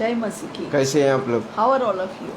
जय मसीह की। कैसे हैं आप लोग? How are all of you?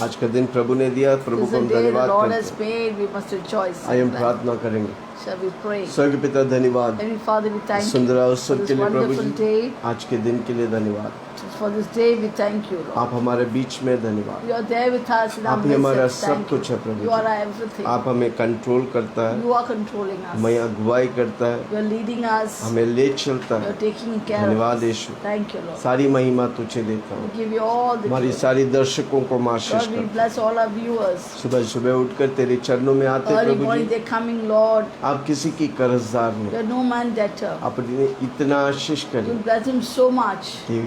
आज का दिन प्रभु ने दिया, प्रभु This को is हम the day the धन्यवाद Lord करते has हैं। made. We must rejoice. आइए हम in that. प्रार्थना करेंगे। Shall we pray? स्वर्गीय पिता धन्यवाद, Heavenly Father, we thank सुंदर you for अवसर this के लिए प्रभु wonderful जी, day. आज के दिन के लिए धन्यवाद। For this day, we thank you, Lord. आप हमारे बीच में धन्यवाद। You are there with us in our आप ही हमारा midst. सब Thank you. कुछ है प्रभु You ji. are our everything. आप हमें कंट्रोल करता है, You are controlling us. हमें अगुवाई करता है, You are leading us. हमें ले चलता You are है। taking care of धन्यवाद us. Yeshu. Thank you, Lord. सारी महिमा तुझे देता We हूँ। give you all the हमारी glory. सारी दर्शकों को मैं आशीष Lord, we करता हूँ। bless all our viewers. सुबह सुबह उठकर तेरे चरणों में आते Early प्रभु morning, जी। they're coming, Lord. आप किसी की कर्जदार You नहीं, are no man debtor. अपने इतना आशीष You करें bless him so much. कि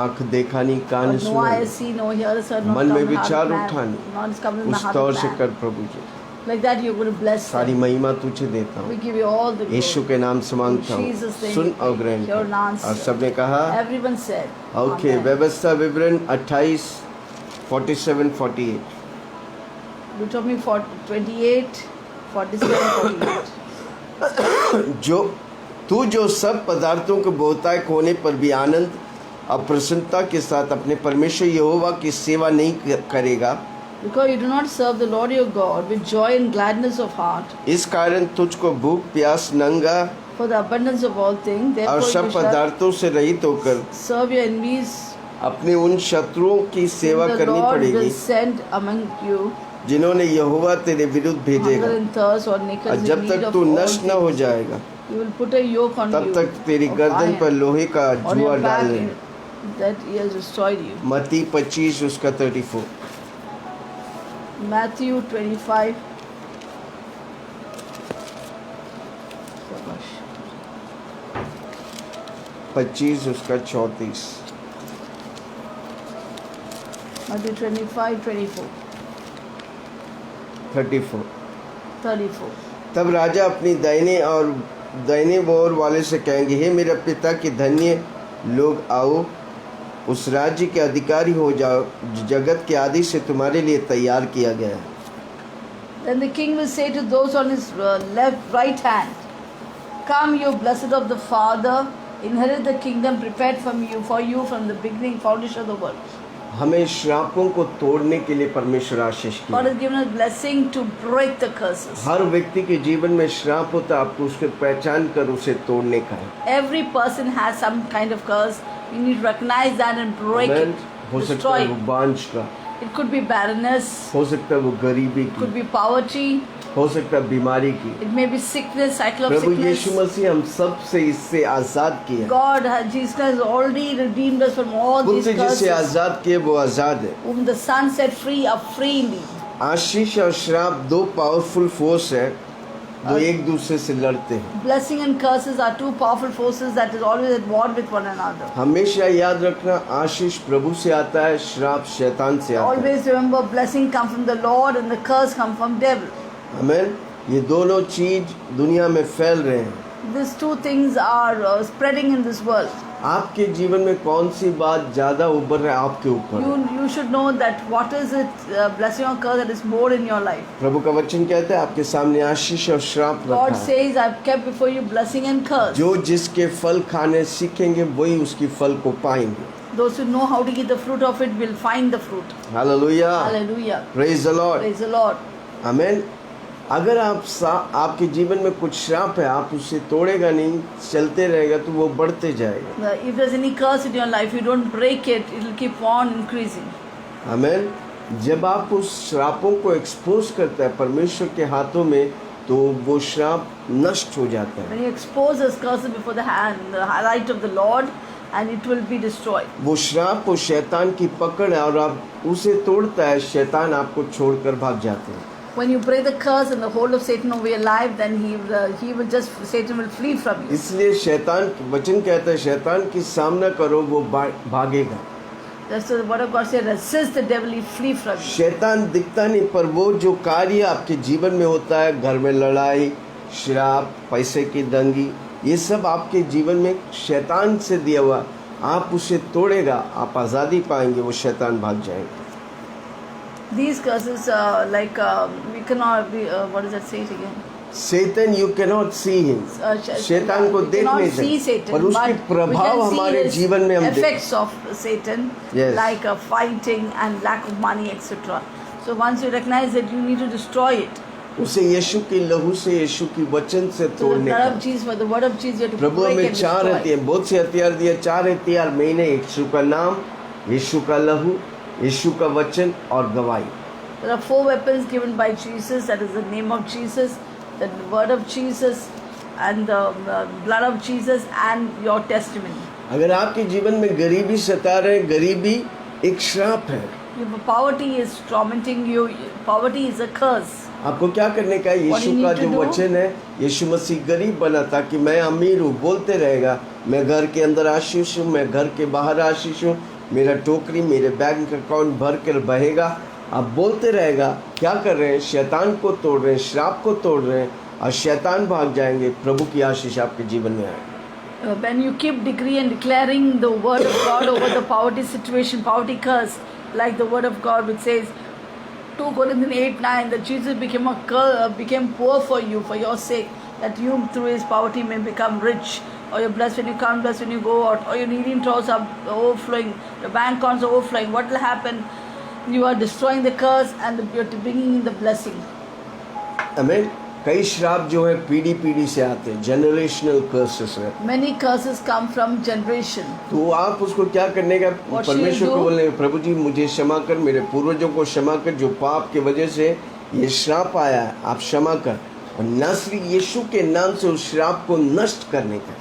आंख देखा नहीं, कान But no सुना eye नहीं, has seen, no ears heard, not मन में come in the heart विचार of man. उठाने, Not is come in the उस heart तौर of से man. कर प्रभु जी। Like that, you're going to bless सारी them. महिमा तुझे देता We हूँ, give you all the Yeshu glory. के नाम से मांगता In हूँ, Jesus' name सुन we और pray. ग्रहण Hear कर। and answer. और सबने कहा Everyone said. ओके। Amen. व्यवस्था विवरण 28 47 48। Deuteronomy 28, 47, 48. जो सब पदार्थों के बहुतायत होने पर भी आनंद और प्रसन्नता के साथ अपने परमेश्वर यहोवा की सेवा नहीं करेगा, Because you do not serve the Lord your God with joy and gladness of heart, इस कारण तुझको भूख प्यास नंगा for the abundance of all things, और therefore सब you shall पदार्थों से रहित होकर serve your enemies. अपने उन शत्रुओं की सेवा The करनी Lord पड़ेगी will send among you जिन्होंने यहोवा तेरे विरुद्ध hunger भेजेगा। and thirst or और nakedness जब in need तक of तू all नष्ट न हो things. जाएगा, He will put a yoke on तब you तक तेरी of गर्दन iron पर लोहे का on जुआ your back डाल in- that he has destroyed you. मत्ती 25 उसका 34। Matthew 25. 25 उसका 34। Matthew 25, 24, 34। 34. तब राजा अपनी दाहिने ओर वाले से कहेंगे, हे मेरे पिता के धन्य लोग, आओ उस राज्य के अधिकारी हो जाओ जो जगत के आदि से तुम्हारे लिए तैयार किया गया है। Then the king will say to those on his right hand, come, you blessed of the Father, inherit the kingdom prepared for you from the beginning, foundation of the world. हमें श्रापों को तोड़ने के लिए परमेश्वर आशीष God की। has given us blessing to break the curses. हर व्यक्ति के जीवन में श्राप होता, आपको उसके पहचान कर उसे तोड़ने का है। Every person has some kind of curse. You need to recognize that and break Amen. it, हो सकता destroy है वो it. बांझ का, It could be barrenness, हो सकता है वो गरीबी it could की, be poverty, हो सकता है बीमारी की। it may be sickness, cycle of Prabhu sickness. यीशु मसीह हम सब से इससे आजाद किया। God has, Jesus has already redeemed us from all these पुत्र जिससे curses. आजाद किए वो आजाद है। Whom the Son set free are free indeed. आशीष और श्राप दो पावरफुल फोर्स है जो एक दूसरे से लड़ते हैं। Blessing and curses are two powerful forces that is always at war with one another. हमेशा याद रखना, आशीष प्रभु से आता है, श्राप शैतान से आता है। Always remember, blessing comes from the Lord and the curse comes from devil. आमीन। ये दोनों चीज दुनिया में फैल रहे हैं। These two things are spreading in this world. आपके जीवन में कौन सी बात ज्यादा उभर रहा है आपके ऊपर? You should know that what is it, blessing or curse that is more in your life. प्रभु का वचन कहता है आपके सामने आशीष और श्राप रखा God है। says, I've kept before you blessing and curse. जो जिसके फल खाने सीखेंगे वही उसकी फल को पाएंगे। Those who know how to get the fruit of it will find the fruit. Hallelujah, Hallelujah. Praise the Lord, Praise the Lord. आमीन। अगर आपके जीवन में कुछ श्राप है, आप उसे तोड़ेगा नहीं, चलते रहेगा तो वो बढ़ते जाएगा। If there's any curse in your life, you don't break it, it will keep on increasing. आमीन। जब आप उस श्रापों को एक्सपोज करता है परमेश्वर के हाथों में, तो वो श्राप नष्ट हो जाता है। When you expose those curses before the light of the Lord, and it will be destroyed. वो श्राप वो शैतान की पकड़ है और आप उसे तोड़ता है, शैतान आपको छोड़कर भाग जाते हैं। When you break the curse and the hold of Satan over your life, then Satan will flee from you. इसलिए शैतान, वचन कहता है शैतान की सामना करो वो भागेगा। That's the word of God says, resist the devil, he flee from you. शैतान दिखता नहीं, पर वो जो कार्य आपके जीवन में होता है, घर में लड़ाई, श्राप, पैसे की तंगी, ये सब आपके जीवन में शैतान से दिया हुआ, आप उसे तोड़ेगा, आप आज़ादी पाएंगे, वो शैतान भाग जाएंगे। These curses, we cannot be, what does that say it again? Satan, you cannot see him. शैतान को देख नहीं सकते, पर उसके प्रभाव हमारे जीवन में हम effects of Satan, Yes. like fighting and lack of money, etc. So once you recognize it, you need to destroy it. उसे यीशु की लहू से, यीशु की वचन से So the तोड़ने blood का। of Jesus, for the word of Jesus, you have to Prabhu break हमें and चार destroy. हथियार, बहुत से हथियार दिए। चार हथियार मेन है, यीशु का नाम, यीशु का लहू, यीशु का वचन और गवाही। There are 4 weapons given by Jesus. That is the name of Jesus, the word of Jesus, and the blood of Jesus, and your testimony. अगर आपके जीवन में गरीबी सता रहे, गरीबी एक श्राप है। If poverty is tormenting you, poverty is a curse. आपको क्या करने का है? What do यीशु you का need to जो do? वचन है, यीशु मसीह गरीब बना ताकि मैं अमीर हूँ, बोलते रहेगा मैं घर के अंदर आशीष हूँ, मैं घर के बाहर आशीष हूँ, मेरा टोकरी मेरे बैंक अकाउंट भर कर बहेगा। आप बोलते रहेगा, क्या कर रहे हैं? शैतान को तोड़ रहे हैं, श्राप को तोड़ रहे हैं, और शैतान भाग जाएंगे। प्रभु की आशीष आपके जीवन में आए। When you keep decree and declaring the word of God over the poverty situation, poverty curse, like the word of God which says 2 Corinthians 8:9 that Jesus became poor for you, for your sake, that you through his poverty may become rich. Or you're blessed when you come, blessed when you go out, or your needing troughs are overflowing, your bank accounts are overflowing. What will happen? You are destroying the curse and you're bringing in the blessing. आमीन। कई श्राप जो है पीढ़ी पीढ़ी से आते हैं, जनरेशनल कर्सेस है। Many curses come from generation. तो आप उसको क्या करने का? What should परमेश्वर you को do? बोलने, प्रभु जी मुझे क्षमा कर, मेरे पूर्वजों को क्षमा कर, जो पाप की वजह से ये श्राप आया है, आप क्षमा कर। और नस्ल यीशु के नाम से उस श्राप को नष्ट करने का।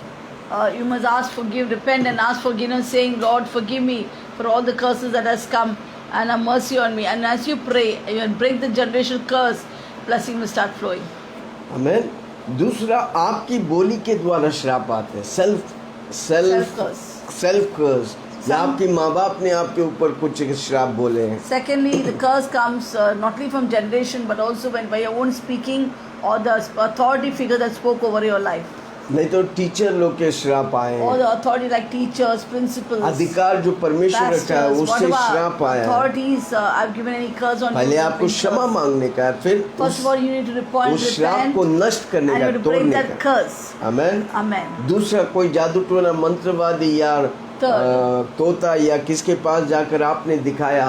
You must ask, forgive, repent and ask forgiveness, saying, Lord, forgive me for all the curses that has come and have mercy on me. And as you pray, you break the generational curse, blessing will start flowing. आमीन। दूसरा, आपकी बोली के द्वारा श्राप आते हैं, Self curse. Self कर्स, या आपके माँ बाप ने आपके ऊपर कुछ श्राप बोले हैं। Secondly, the curse comes not only from generation but also when by your own speaking or the authority figure that spoke over your life. नहीं तो टीचर लोग के श्राप आए Or हैं। the authority like teachers, principals, अधिकार जो परमेश्वर रखा है pastors, उससे श्राप whatever आया है। authorities I've given any curse on पहले you, आपको bring क्षमा curse. मांगने का है, फिर First of all, you need to उस श्राप repent को नष्ट करने and का, you have to break तोड़ने that का। curse. आमीन। Amen. दूसरा, कोई जादू टोना मंत्रवादी या तोता या किसके पास जाकर आपने दिखाया,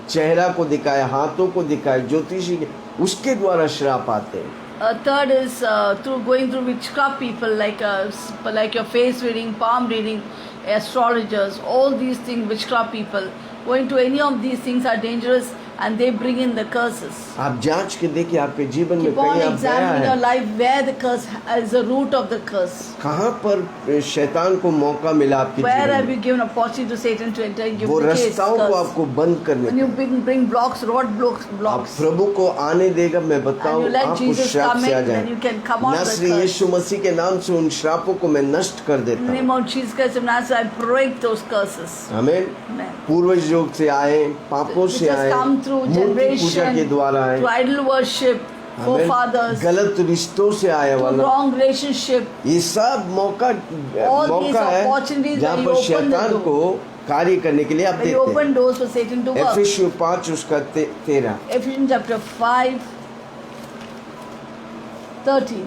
चेहरा को दिखाया, हाथों को दिखाया, ज्योतिषी के, उसके द्वारा श्राप आते हैं। Third is through going through witchcraft people like your face reading, palm reading, astrologers, all these things, witchcraft people. Going to any of these things are dangerous and they bring in the curses. आप जांच के देखिए आपके जीवन में Keep on कहीं आप गया examining your है, life where the curse is the root of the curse. कहाँ पर शैतान को मौका मिला आपके Where जीवन have में, you given opportunity to Satan to enter and give वो the case रास्ताओं को curse? आपको बंद करने When you का। bring blocks, road blocks, आप blocks, प्रभु को आने देगा, मैं and बताऊं, you let आप उस Jesus श्राप come से आ in, then you जाए। can come out of the नस्ल curse. यीशु मसीह के नाम से उन श्रापों को मैं नष्ट कर In the देता name हूँ। of Jesus Christ of Nazareth, I break those curses. आमीन। Amen. पूर्वज योग से आए, पापों Which से has आए, come through मूर्ति पूजा के generation, द्वारा आए, to idol worship, आमीन। forefathers, गलत रिश्तों से आए to वाला, wrong relationship. ये सब मौका these है opportunities जहाँ that पर you open the शैतान door. को कार्य करने के लिए आप When you देते open हैं। doors for Satan to work. एफिसियों 5 उसका 13। Ephesians chapter 5, 13.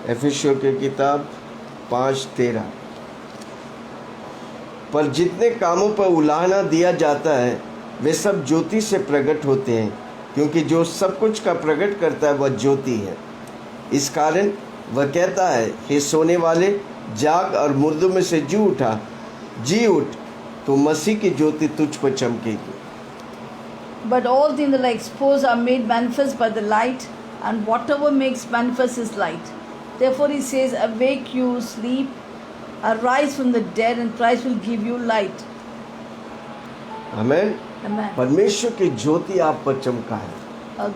एफिसियों की किताब 5:13। पर जितने कामों पर उलाहना दिया जाता है वे सब ज्योति से प्रकट होते हैं, क्योंकि जो सब कुछ का प्रकट करता है वह ज्योति है। इस कारण वह कहता है, हे सोने वाले, जाग और मुर्दों में से जी उठ, तो मसीह की ज्योति तुझ पर चमकेगी। But all things that are exposed are made manifest by the light, and whatever makes manifest is light. Therefore he says, awake you sleep, arise from the dead, and Christ will give you light. आमीन। Amen. परमेश्वर की ज्योति आप पर चमका है।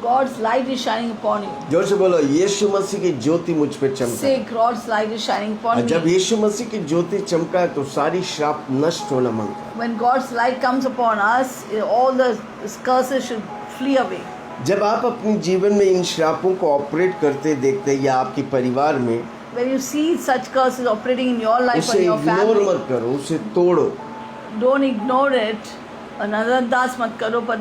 God's light is shining upon you. जोर से बोलो, यीशु मसीह की ज्योति मुझ पे चमका Say, है। God's light is shining और upon जब me. यीशु मसीह की ज्योति चमका है तो सारी श्राप नष्ट होना मांगता है। When God's light comes upon us, all the curses should flee away. जब आप अपने जीवन में इन श्रापों को ऑपरेट करते देखते या आपके परिवार में, When you see such curses operating in your life or उसे your इग्नोर family, मत करो, उसे तोड़ो। don't ignore it. नजरअंदाज मत करो, but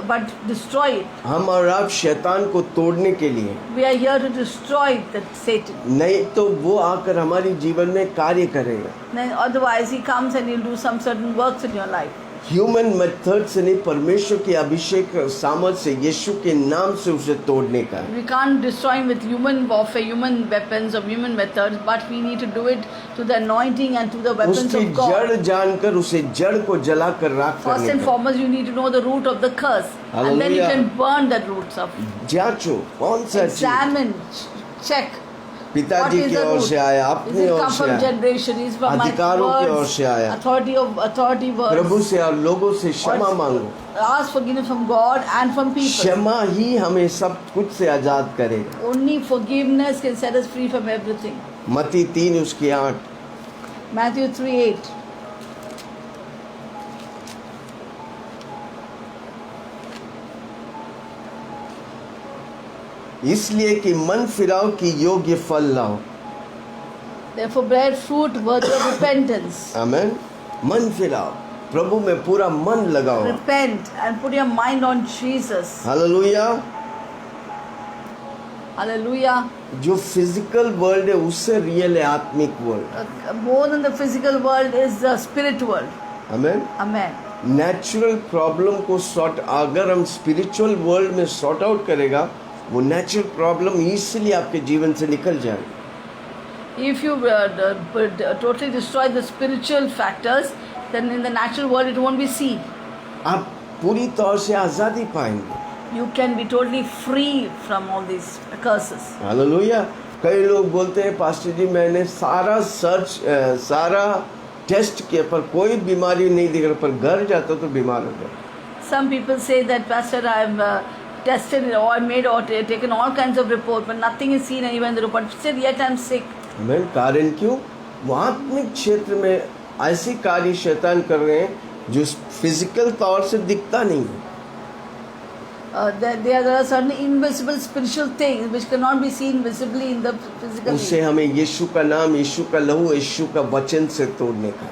but destroy it. हम और आप शैतान को तोड़ने के लिए, We are here to destroy the Satan. नहीं तो वो आकर हमारी जीवन में कार्य करेगा। Then otherwise he comes and he'll do some certain works in your life. Human method से नहीं, परमेश्वर के अभिषेक सामर्थ से, यीशु के नाम से उसे तोड़ने का है। We can't destroy him with human warfare, human weapons or human methods, but we need to do it to the anointing and to the weapons उसकी of God. जड़ जानकर उसे जड़ को जलाकर राख First करने and का। foremost, you need to know the root of the curse, and then you Hallelujah. can burn the roots of. जांचो कौन सा चीज Examine, check. What पिताजी is की the ओर root? से आया, Is अपनी it ओर come से from आया, generation? Is from my अधिकारों की ओर से आया। words, authority प्रभु words. से और लोगों से क्षमा Or मांगो। ask forgiveness from God and from people. क्षमा ही हमें सब कुछ से आजाद करेगा। Only forgiveness can set us free from everything. मत्ती 3 उसकी 8। Matthew 3:8. इसलिए कि मन फिराओ कि योग्य फल लाओ। Therefore, bear fruit worthy of repentance. आमेन। मन फिराओ, प्रभु में पूरा मन लगाओ। Repent and put your mind on Jesus. Hallelujah. Hallelujah. जो फिजिकल वर्ल्ड है उससे रियल है आत्मिक world. More than the physical world is the spirit world. Amen. Amen. Natural problem को सॉर्ट, अगर हम स्पिरिचुअल वर्ल्ड में सॉर्ट आउट करेगा, वो नेचुरल प्रॉब्लम इसीलिए आपके जीवन से निकल जाएगा। If you totally destroy the spiritual factors, then in the natural world it won't be seen. आप पूरी तौर से आज़ादी पाएंगे। You can be totally free from all these curses. Hallelujah. कई लोग बोलते हैं पास्टर जी मैंने सारा टेस्ट किया पर कोई बीमारी नहीं दिख रहा, पर घर जाता तो बीमार हो गया। Some people say that, Pastor, I've tested it, or I made or taken all kinds of reports, but nothing is seen anywhere in the report. Still, yet I'm sick. मैं कारण क्यों? वो आत्मिक क्षेत्र में ऐसी कार्य शैतान कर रहे हैं जो फिजिकल तौर से दिखता नहीं है। There are certain invisible spiritual things which cannot be seen visibly in the physical. उससे हमें यीशु का नाम, यीशु का लहू, यीशु का वचन से तोड़ने का।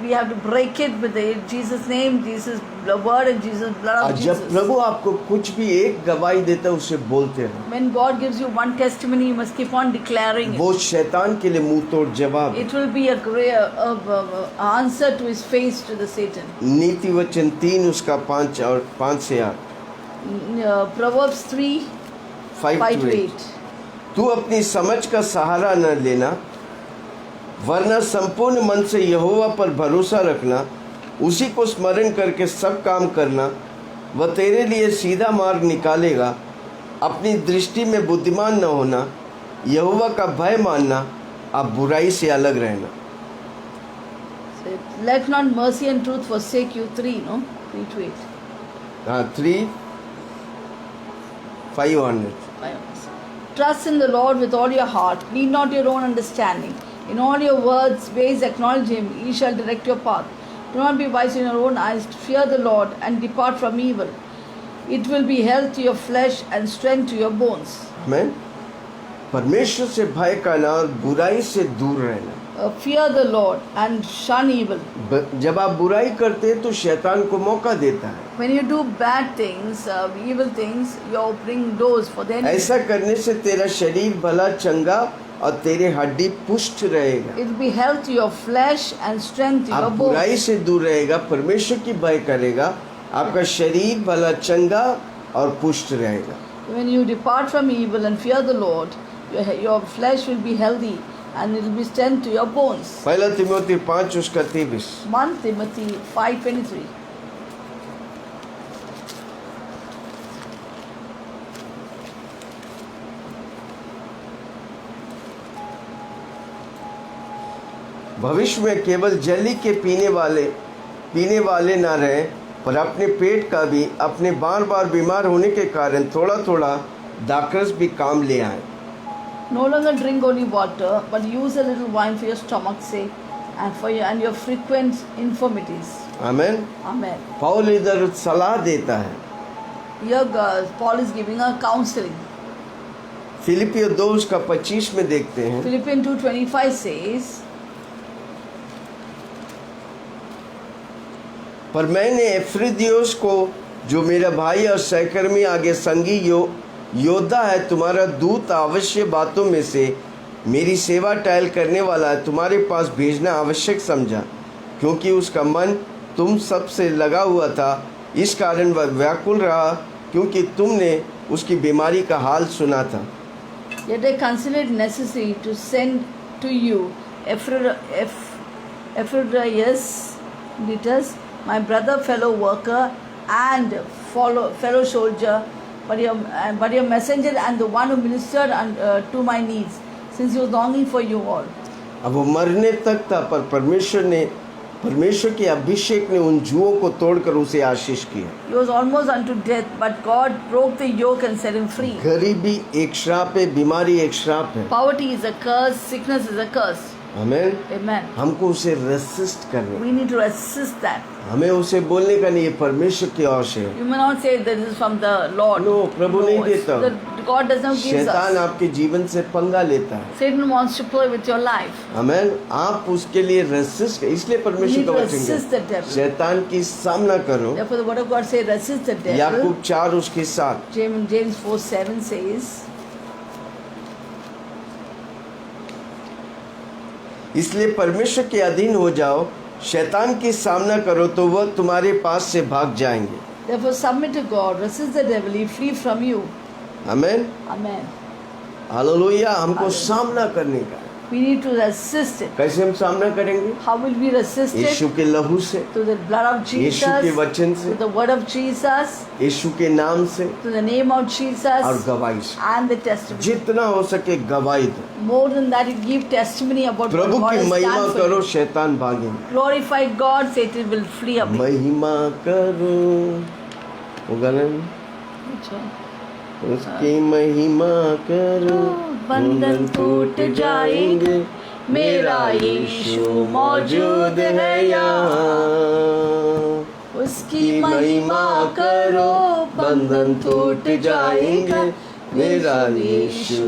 We have to break it with Jesus' name, Jesus' word, and Jesus' blood और of जब Jesus. प्रभु आपको कुछ भी एक गवाही देता है उसे बोलते रहो। When God gives you one testimony, you must keep on declaring it. वो शैतान के लिए मुंह तोड़ जवाब है। It will be a great answer to his face to the Satan. नीति वचन 3 उसका 5 और 5 से 8। Proverbs 3, 5 to 8. तू अपनी समझ का सहारा न लेना, वरना संपूर्ण मन से यहोवा पर भरोसा रखना, उसी को स्मरण करके सब काम करना, वह तेरे लिए सीधा मार्ग निकालेगा। अपनी दृष्टि में बुद्धिमान न होना, यहोवा का भय मानना, अब बुराई से अलग रहना। Let not mercy and truth forsake you. 3, no? 3 to 8. हाँ 3, 500। Trust in the Lord with all your heart. Lean not your own understanding. In all your ways acknowledge him. He shall direct your path. Do not be wise in your own eyes. Fear the Lord and depart from evil. It will be health to your flesh and strength to your bones. आमीन। परमेश्वर से भय करना और बुराई से दूर रहना। Fear the Lord and shun evil. जब आप बुराई करते हैं तो शैतान को मौका देता है। When you do bad things, evil things, you are opening doors for the enemy. ऐसा करने से तेरा शरीर भला चंगा और तेरे हड्डी पुष्ट रहेगा। It will be health to your flesh and strength to your आप बुराई bones. से दूर रहेगा, परमेश्वर की भय करेगा, आपका शरीर भला चंगा और पुष्ट रहेगा। When you depart from evil and fear the Lord, your flesh will be healthy and it will be strength to your bones. पहला तिमोथी 5 उसका 23। 1 Timothy 5:23. भविष्य में केवल जल ही के पीने वाले ना रहें, पर अपने पेट का भी अपने बार बार बीमार होने के कारण थोड़ा थोड़ा दाखरस भी काम ले आए। No longer drink only water, but use a little wine for your stomach's sake and your frequent infirmities. आमीन। Amen. पौल इधर सलाह देता है। Here Paul is giving a counseling. फिलिपियों 2 उसका 25 में देखते हैं। Philippians 2:25 says, पर मैंने एफ्रिदियोस को जो मेरा भाई और सहकर्मी आगे संगी योद्धा है, तुम्हारा दूत अवश्य बातों में से मेरी सेवा टहल करने वाला है, तुम्हारे पास भेजना आवश्यक समझा, क्योंकि उसका मन तुम सब से लगा हुआ था। इस कारण वह व्याकुल रहा, क्योंकि तुमने उसकी बीमारी का हाल सुना था। Yet I consider it necessary to send to you Epaphroditus, my brother, fellow worker, and fellow soldier, but your messenger and the one who ministered to my needs, since he was longing for you all. अब वो मरने तक था, पर परमेश्वर के अभिषेक ने उन जुओं को तोड़कर उसे आशीष किया। He was almost unto death, but God broke the yoke and set him free. गरीबी एक श्राप है, बीमारी एक श्राप है। Poverty is a curse, sickness is a curse. Amen. Amen. हमको उसे रेसिस्ट करना, We need to resist that. हमें उसे बोलने का नहीं, ये परमेश्वर की ओर से है। You may not say that this is from the Lord. No, प्रभु नहीं देता। God does not give शैतान us. आपके जीवन से पंगा लेता है। Satan wants to play with your life. आमेन। आप उसके लिए रेसिस्ट, इसलिए You परमेश्वर need का to वचन resist the है, devil. शैतान की सामना करो। Therefore, the word of God says, resist the devil. याकूब 4 उसके 7। James 4:7 says, इसलिए परमेश्वर के अधीन हो जाओ, शैतान की सामना करो तो वह तुम्हारे पास से भाग जाएंगे। therefore submit to God, resist the devil, he flee from you. Amen. Amen. Hallelujah. हमको सामना करने का है। We need to resist it. कैसे हम सामना करेंगे? How will we resist Yeshu it? के लहू से, Through the blood of यीशु के Jesus, वचन से, through the word of Jesus, यीशु के नाम से through the name of और Jesus, गवाही से। and the testimony. जितना हो सके गवाही दो। More than that, you give testimony about what Prabhu God की has महिमा done for करो, you. शैतान भागेंगे। Glorify God, Satan will flee away. महिमा करो, वो गाना नहीं? Which one? उसकी महिमा करो, बंधन टूट जाएंगे, मेरा यीशु मौजूद है यहाँ। उसकी महिमा करो, बंधन टूट जाएंगे, मेरा यीशु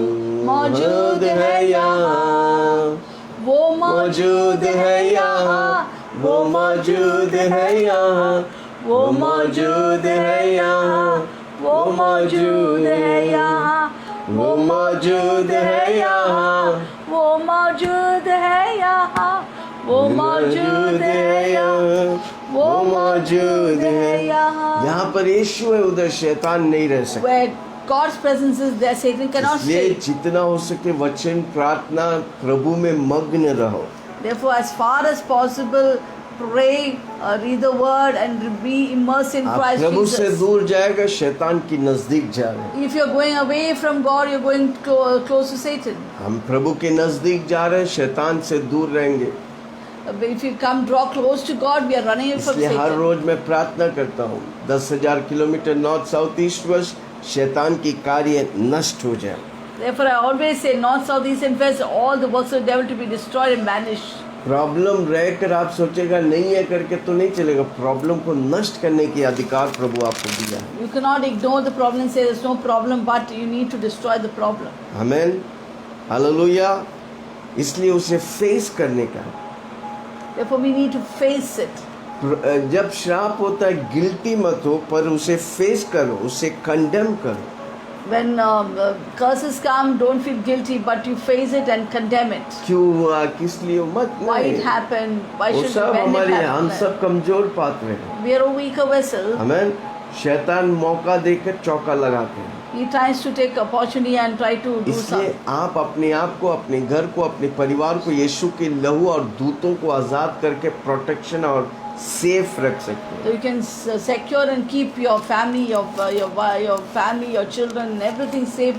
मौजूद है यहाँ। वो मौजूद है यहाँ, वो मौजूद है यहाँ, वो मौजूद है यहाँ, वो मौजूद है यहाँ, वो मौजूद है यहाँ, वो मौजूद है यहाँ, वो मौजूद है यहाँ, वो मौजूद है यहाँ। यहाँ पर यीशु है, उधर शैतान नहीं रह सकता। Where God's presence is there, Satan cannot इसलिए stay. जितना हो सके वचन, प्रार्थना, प्रभु में मग्न रहो। Therefore, as far as possible, pray, read the word, and be immersed in आप Christ प्रभु से Jesus. दूर जाएगा, शैतान की नजदीक जा रहे हैं। If you're going away from God, you're going close to Satan. हम प्रभु के नजदीक जा रहे हैं, शैतान से दूर रहेंगे। If you draw close to God, we are running away from इसलिए हर Satan. रोज मैं प्रार्थना करता हूँ, 10,000 kilometre north south east west शैतान की कार्य नष्ट हो जाए। Therefore, I always say, north, south, east, and west, all the works of the devil to be destroyed and banished. Problem रहकर आप सोचेगा नहीं है करके तो नहीं चलेगा। प्रॉब्लम को नष्ट करने की अधिकार प्रभु आपको दिया है। You cannot ignore the problem and say there's no problem, but you need to destroy the problem. Amen. Hallelujah. इसलिए उसे फेस करने का। Therefore, we need to face it. जब श्राप होता है, गिल्टी मत हो, पर उसे फेस करो, उसे कंडेम करो। When curses come, don't feel guilty, but you face it and condemn it. क्यों हुआ, किस लिए मत Why नहीं। it happened? Why वो should सब when it हमारे, हम happened? सब कमजोर पात्र हैं। We are a weaker vessel. आमेन। शैतान मौका देकर चौका लगाते हैं। He tries to take opportunity and try to do इसलिए something. आप अपने आप को, अपने घर को, अपने परिवार को यीशु के लहू और दूतों को आजाद करके प्रोटेक्शन और सेफ रख सकते हैं। So you can secure and keep your family, your family, your children, everything safe.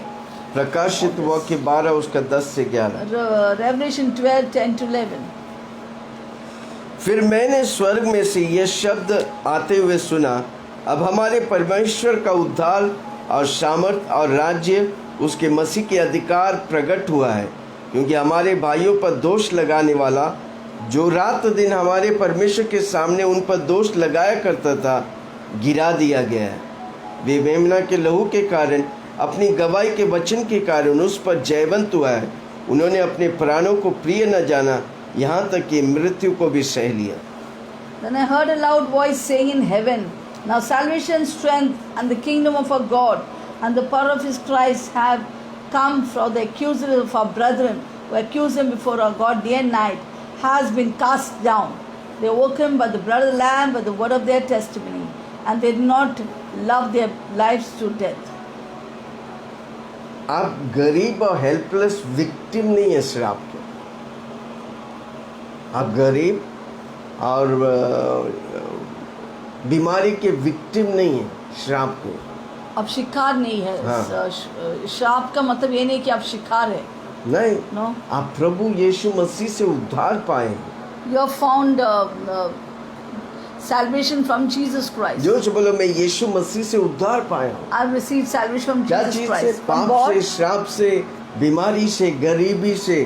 प्रकाशित वाक्य 12 उसका 10 से 11। Revelation 12:10-11. फिर मैंने स्वर्ग में से यह शब्द आते हुए सुना, अब हमारे परमेश्वर का उद्धार और सामर्थ और राज्य उसके मसीह के अधिकार प्रकट हुआ है, क्योंकि हमारे भाइयों पर दोष लगाने वाला, जो रात दिन हमारे परमेश्वर के सामने उन पर दोष लगाया करता था, गिरा दिया गया है। वे मेमना के लहू के कारण, अपनी गवाही के वचन के कारण उस पर जयवंत हुआ है। उन्होंने अपने प्राणों को प्रिय न जाना, यहाँ तक कि मृत्यु को भी सह लिया। Then I heard a loud voice saying in heaven, Now salvation, strength, and the kingdom of our God and the power of His Christ have come from the accusers of our brethren who accuse Him before our God day and night, has been cast down. They overcome by the blood of the Lamb, by the word of their testimony, and they did not love their lives to death. आप गरीब और helpless victim नहीं है श्राप के। आप गरीब और बीमारी के विक्टिम नहीं है श्राप के। अब शिकार नहीं है। हाँ। श्राप का मतलब ये नहीं कि आप शिकार है। नहीं, No. आप प्रभु यीशु मसीह से उद्धार पाए हैं। You have found salvation from Jesus Christ. जो बोलो मैं यीशु मसीह से उद्धार पाया हूँ। I have received salvation from क्या Jesus चीज से? Christ. From पाप से, God. श्राप से, बीमारी से, गरीबी से,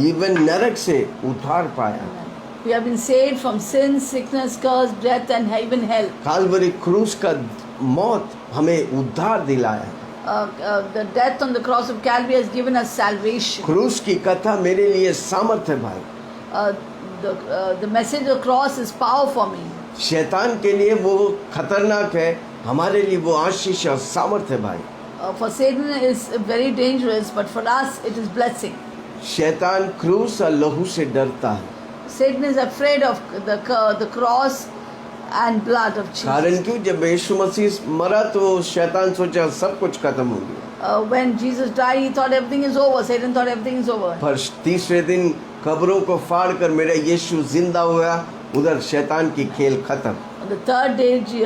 इवन नरक से उद्धार पाया। We have been saved from sin, sickness, curse, death, and even hell. काल्वरी क्रूस का मौत हमें उद्धार दिलाया। The death on the cross of Calvary has given us salvation. क्रूस की कथा मेरे लिए सामर्थ है भाई। The message of the cross is power for me. शैतान के लिए वो खतरनाक है, हमारे लिए वो आशीष और सामर्थ है भाई। For Satan is very dangerous, but for us it is blessing. शैतान क्रूस और लहू से डरता है। Satan is afraid of the cross and blood of Jesus. कारण क्यों? जब यीशु मसीह मरा तो शैतान सोचा सब कुछ खत्म हो गया। When Jesus died, he thought everything is over. Satan thought everything is over. पर तीसरे दिन कब्रों को फाड़ कर मेरा यीशु जिंदा हुआ, उधर शैतान की खेल खत्म। On the third day, he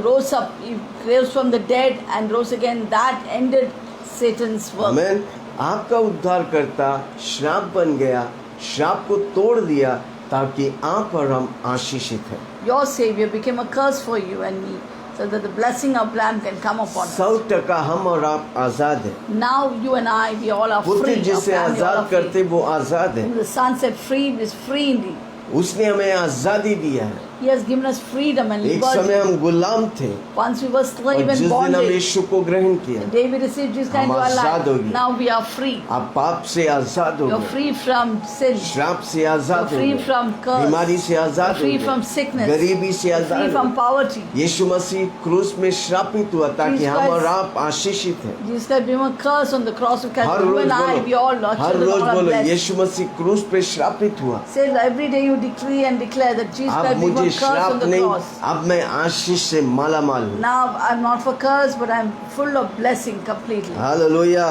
rose up. He rose from the dead and rose again. That ended Satan's work. आमीन। आपका उद्धारकर्ता श्राप बन गया, श्राप को तोड़ दिया ताकि आप और हम आशीषित हैं। Your Savior became a curse for you and me, so that the blessing of Lamb can come upon us. 100% हम और आप आजाद हैं। Now you and I, we all are पुत्र free. Our जिसे family, all are Azad free. करते वो आजाद है। Whom the Son set free is free indeed. उसने हमें आजादी दिया है। He has given us freedom and एक समय liberty. हम गुलाम थे Once we were slave और and जिस दिन हम bondage. यीशु को ग्रहण किया, The day we received Jesus Christ हम into our आजाद हो life, गए। now we are free. आप पाप से आजाद हो You're गए, free from sin. श्राप से आजाद You're हो free गए, from curse. बीमारी से आजाद हो Free गए, from sickness. गरीबी से You're आजाद free हो from गए। poverty. यीशु मसीह क्रूस में श्रापित हुआ ताकि Jesus हम और Christ- आप आशीषित हैं। Jesus Christ became a curse on the cross of her Calvary. You rose and I, we all बोलो, are her children rose of God बोलो, blessed. यीशु मसीह क्रूस पे श्रापित हुआ। Say every day you decree and declare that Jesus अब Christ became मुझे a curse on श्राप the नहीं, cross. अब मैं आशीष से मालामाल हूँ। Now I'm not for curse, but I'm full of blessing completely. Hallelujah.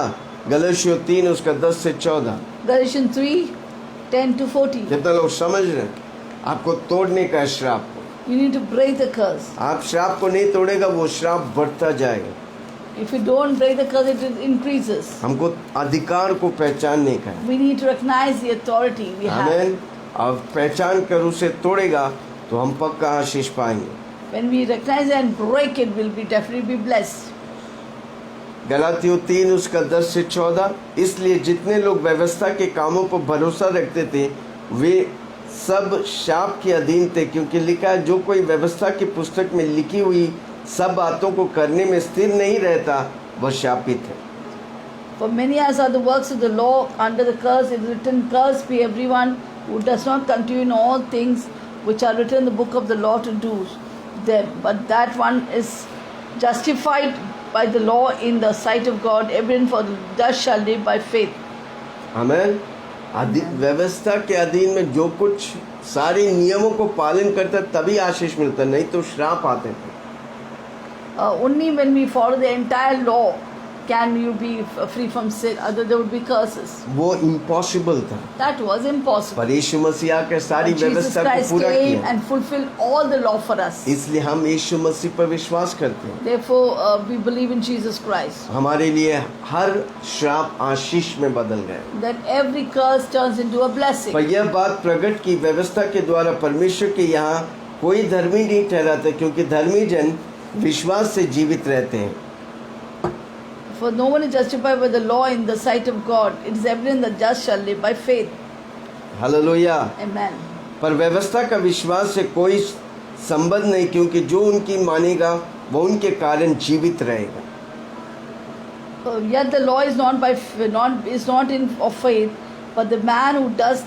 गलातियों 3 उसका 10 से 14। Galatians 3, 10 to 14. कितने लोग समझ रहे हैं? आपको तोड़ने का है श्राप को। You need to break the curse. आप श्राप को नहीं तोड़ेगा, वो श्राप बढ़ता जाएगा। If you don't break the curse, it increases. हमको अधिकार को पहचानने का है। We need to recognize the authority we have. आमीन। और पहचान कर उसे तोड़ेगा तो हम पक्का आशीष पाएंगे। When we recognize and break it, we'll be definitely be blessed. गलातियों 3 उसका 10 से 14। इसलिए जितने लोग व्यवस्था के कामों पर भरोसा रखते थे वे सब शाप के अधीन थे, क्योंकि लिखा है जो कोई व्यवस्था की पुस्तक में लिखी हुई सब बातों को करने में स्थिर नहीं रहता वह शापित है। For many as are the works of the law under the curse, it is written, "Cursed be everyone who does not continue in all things which are written in the book of the law to do them. But that one is justified by the law in the sight of God. Everyone for thus shall live by faith." आमीन। व्यवस्था के अधीन में जो कुछ सारे नियमों को पालन करता तभी आशीष मिलता, नहीं तो श्राप आते थे। Only when we follow the entire law can you be free from sin. Other there would be curses. वो इम्पॉसिबल था, That was impossible. पर यीशु मसीह आकर सारी But Jesus व्यवस्था को Christ पूरा came किया। and fulfilled all the law for us. इसलिए हम यीशु मसीह पर विश्वास करते हैं। Therefore, we believe in Jesus Christ. हमारे लिए हर श्राप आशीष में बदल गए। That every curse turns into a blessing. पर यह बात प्रकट की व्यवस्था के द्वारा परमेश्वर के यहाँ कोई धर्मी नहीं ठहराता, क्योंकि धर्मी जन विश्वास से जीवित रहते हैं। For no one is justified by the law in the sight of God. It is evident that just shall live by faith. Hallelujah. Amen. पर व्यवस्था का विश्वास से कोई संबंध नहीं, क्योंकि जो उनकी मानेगा वो उनके कारण जीवित रहेगा। Yet the law is not in of faith, but the man who does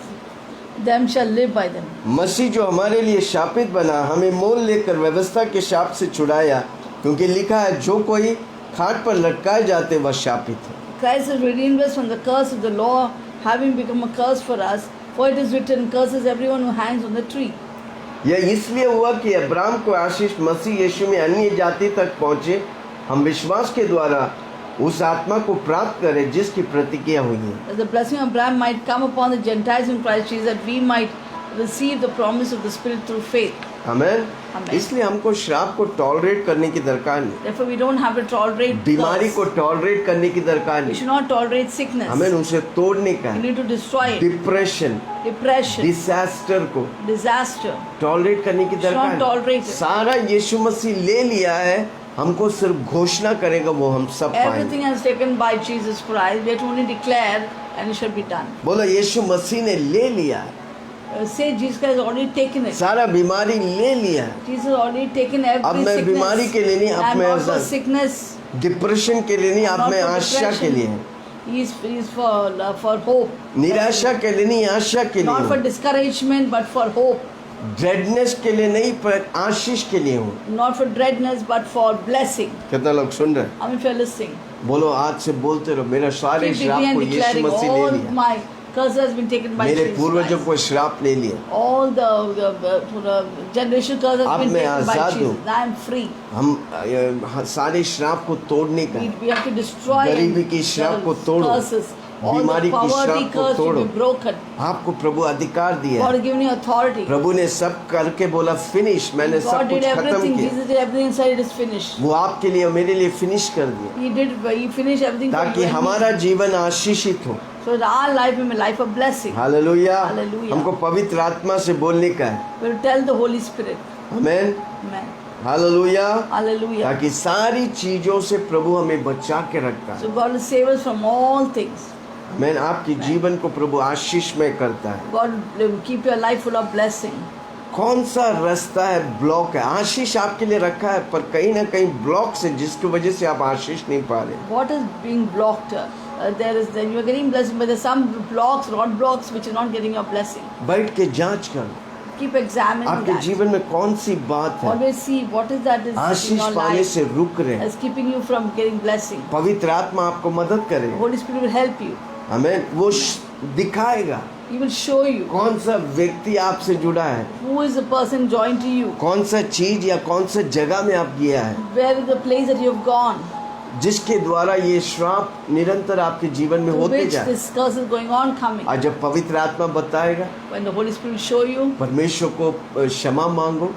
them shall live by them. मसीह जो हमारे लिए शापित बना, हमें मोल लेकर व्यवस्था के शाप से छुड़ाया, क्योंकि लिखा है जो कोई खाट पर लटकाए जाते वह शापित है। Christ has redeemed us from the curse of the law, having become a curse for us. For it is written, curses everyone who hangs on the tree. यह इसलिए हुआ कि अब्राहम को आशीष मसीह यीशु में अन्य जाति तक पहुँचे, हम विश्वास के द्वारा उस आत्मा को प्राप्त करें जिसकी प्रतिज्ञा हुई है। That the blessing of Abraham might come upon the Gentiles in Christ Jesus, that we might receive the promise of the Spirit through faith. Amen. Amen. इसलिए हमको श्राप को टॉलरेट करने की दरकार नहीं, Therefore, we don't have to tolerate बीमारी curse. को टॉलरेट करने की दरकार We नहीं, should not tolerate sickness. हमें उसे तोड़ने का We है। need to destroy it. Depression, Depression, disaster को disaster. टॉलरेट करने की Should not दरकार tolerate नहीं। it. सारा यीशु मसीह ले लिया है, हमको सिर्फ घोषणा करेगा, वो हम सब पाएंगे। Everything has taken by Jesus Christ. We have to only declare, and it shall be done. बोलो यीशु मसीह ने ले लिया है, Say Jesus Christ has already taken it. सारा बीमारी ले लिया है। Jesus has already taken अब every मैं sickness. बीमारी के लिए नहीं, अब I'm मैं not for ऐसा- sickness. डिप्रेशन के लिए नहीं, I'm अब not मैं for आशा के depression. लिए है। He is for hope. निराशा के लिए नहीं, आशा के Not for लिए। discouragement, but for hope. ड्रेडनेस के लिए नहीं, पर आशीष के लिए हूँ। Not for dreadness, but for blessing. कितना लोग सुन रहे हैं? How many of you are listening? बोलो आज से बोलते रहो, मेरा सारे Keep श्राप declaring को and यीशु declaring मसीह ले all लिया। my curse has been taken by मेरे Jesus पूर्वजों Christ. को श्राप ले लिया। All the generation curse अब has been मैं taken by आजाद Jesus. हूँ। Now I am free. हम सारे श्राप को तोड़ने का है। We have to destroy गरीबी की श्राप को तोड़ो। curses. All बीमारी the की poverty श्राप को curse to तोड़ो। be broken. आपको प्रभु अधिकार दिया God है। has given you authority. प्रभु ने सब करके बोला फिनिश, मैंने सब God did कुछ खत्म everything. किया। Jesus did everything inside. It is finished. वो आपके लिए और मेरे लिए फिनिश कर दिया, He finished everything for ताकि you and me. हमारा जीवन आशीषित हो। So that our life will be a life of blessing. Hallelujah. Hallelujah. हमको पवित्र आत्मा से बोलने का है। We will tell the Holy Spirit. Amen. Amen. Hallelujah. Hallelujah. ताकि सारी चीजों से प्रभु हमें बचा के रखता So है। God will save us from all things. आमेन। आपके जीवन को प्रभु आशीष में करता है। God will keep your life full of blessing. कौन सा रास्ता है ब्लॉक है? आशीष आपके लिए रखा है, पर कहीं ना कहीं ब्लॉक से, जिसकी वजह से आप आशीष नहीं पा रहे। What is being blocked? Then you are getting blessing, but there are some blocks, rod blocks, which are not getting your blessing. बैठ के जांच करो, Keep examining आपके that. जीवन में कौन सी बात है Always see what is that is in Ashish your पाने life से रुक रहे हैं। is keeping you from getting blessing. पवित्र आत्मा आपको मदद करे। The Holy Spirit will help you. हमें वो दिखाएगा He will show you कौन सा व्यक्ति आपसे जुड़ा है, who is the person joined to you, कौन सा चीज या कौन सा जगह में आप गया है, where is the place that you have gone, जिसके द्वारा ये श्राप निरंतर आपके जीवन में to होते which जाए। this curse is going on coming. और जब पवित्र आत्मा बताएगा, When the Holy Spirit will show you, परमेश्वर को क्षमा मांगो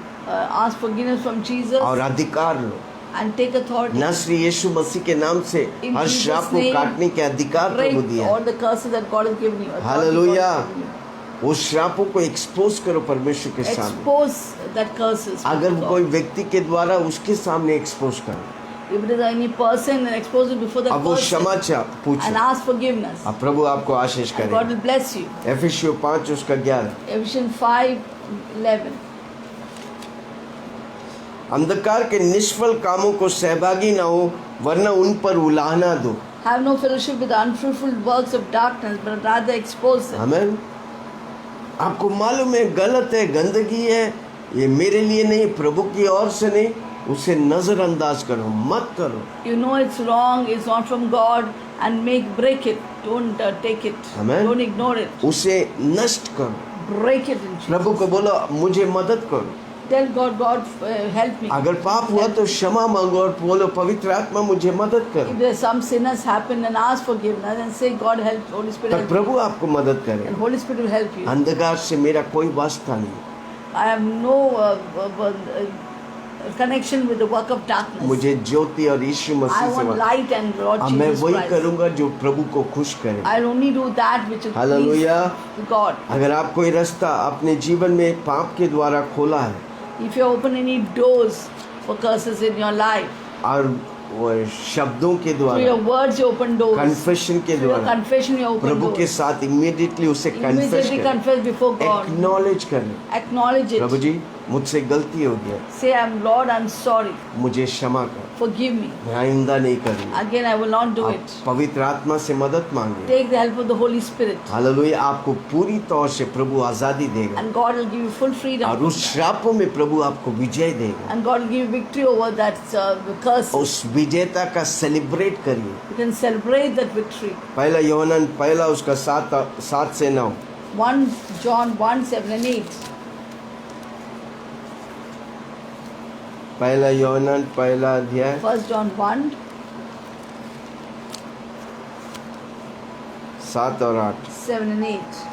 ask forgiveness from Jesus और अधिकार लो। and take authority. नस्री यीशु मसीह के नाम से In हर Jesus' श्राप को name, काटने के अधिकार प्रभु Break दिया all है। the curses that God has given you. authority hallelujah. God has given you. वो श्रापों को एक्सपोज करो परमेश्वर के सामने। Expose that curses. अगर before कोई God. व्यक्ति के द्वारा उसके सामने एक्सपोज करो, If it is any person, then expose it before that अब वो person क्षमा and पूछो, ask forgiveness. अब प्रभु आपको आशीष And God करे। will bless you. एफिसियों 5 उसका 11। Ephesians 5:11. अंधकार के निष्फल कामों को सहभागी ना हो, वरना उन पर उलाहना दो। Have no fellowship with the unfruitful works of darkness, but rather expose them. आमीन। आपको मालूम है गलत है, गंदगी है, ये मेरे लिए नहीं, प्रभु की ओर से नहीं, उसे नजरअंदाज करो, मत करो। You know it's wrong, it's not from God, and break it. Don't take it. Amen. Don't ignore it. उसे नष्ट करो। Break it in Jesus. प्रभु को बोलो मुझे मदद करो। Tell God, help me. अगर पाप हुआ तो क्षमा मांगो और बोलो पवित्र आत्मा मुझे मदद If करो, there's some sin has happened, and ask forgiveness and say, God help, Holy Spirit तब help me. प्रभु आपको मदद करे। And Holy Spirit will help you. अंधकार से मेरा कोई वास्ता नहीं, I have no connection with the work of darkness. मुझे ज्योति और यीशु I मसीह से want वास्ता। light and Lord अब मैं Jesus वही Christ. करूंगा जो प्रभु को खुश करे। I'll only do that which is hallelujah. pleasing to God. अगर आप कोई रास्ता अपने जीवन में पाप के द्वारा खोला है If you open any doors for curses in your life, और वो शब्दों के through द्वारा, your words you open doors. Confession के Through your द्वारा, confession you open प्रभु के doors. साथ इमीडिएटली उसे कन्फेस Immediately करें, confess before God. एक्नॉलेज करें। Acknowledge Prabhu it. जी मुझसे गलती हो गया, Say, Lord, I'm sorry. मुझे क्षमा कर, Forgive me. मैं आइंदा नहीं करूँगा। Again, I will not do आप it. पवित्र आत्मा से मदद मांगे। Take the help of the Holy Spirit. Hallelujah, आपको पूरी तौर से प्रभु आजादी देगा And God will give you full freedom. और उस श्रापों में प्रभु आपको विजय देगा। And God will give you victory over that curse. उस विजेता का सेलिब्रेट करिए। You can celebrate that victory. पहला यूहन्ना पहला उसका 7 से 9। 1 John 1, 7 and 8. पहला यूहन्ना पहला अध्याय 1 John 1, 7 और 8। 7 and 8.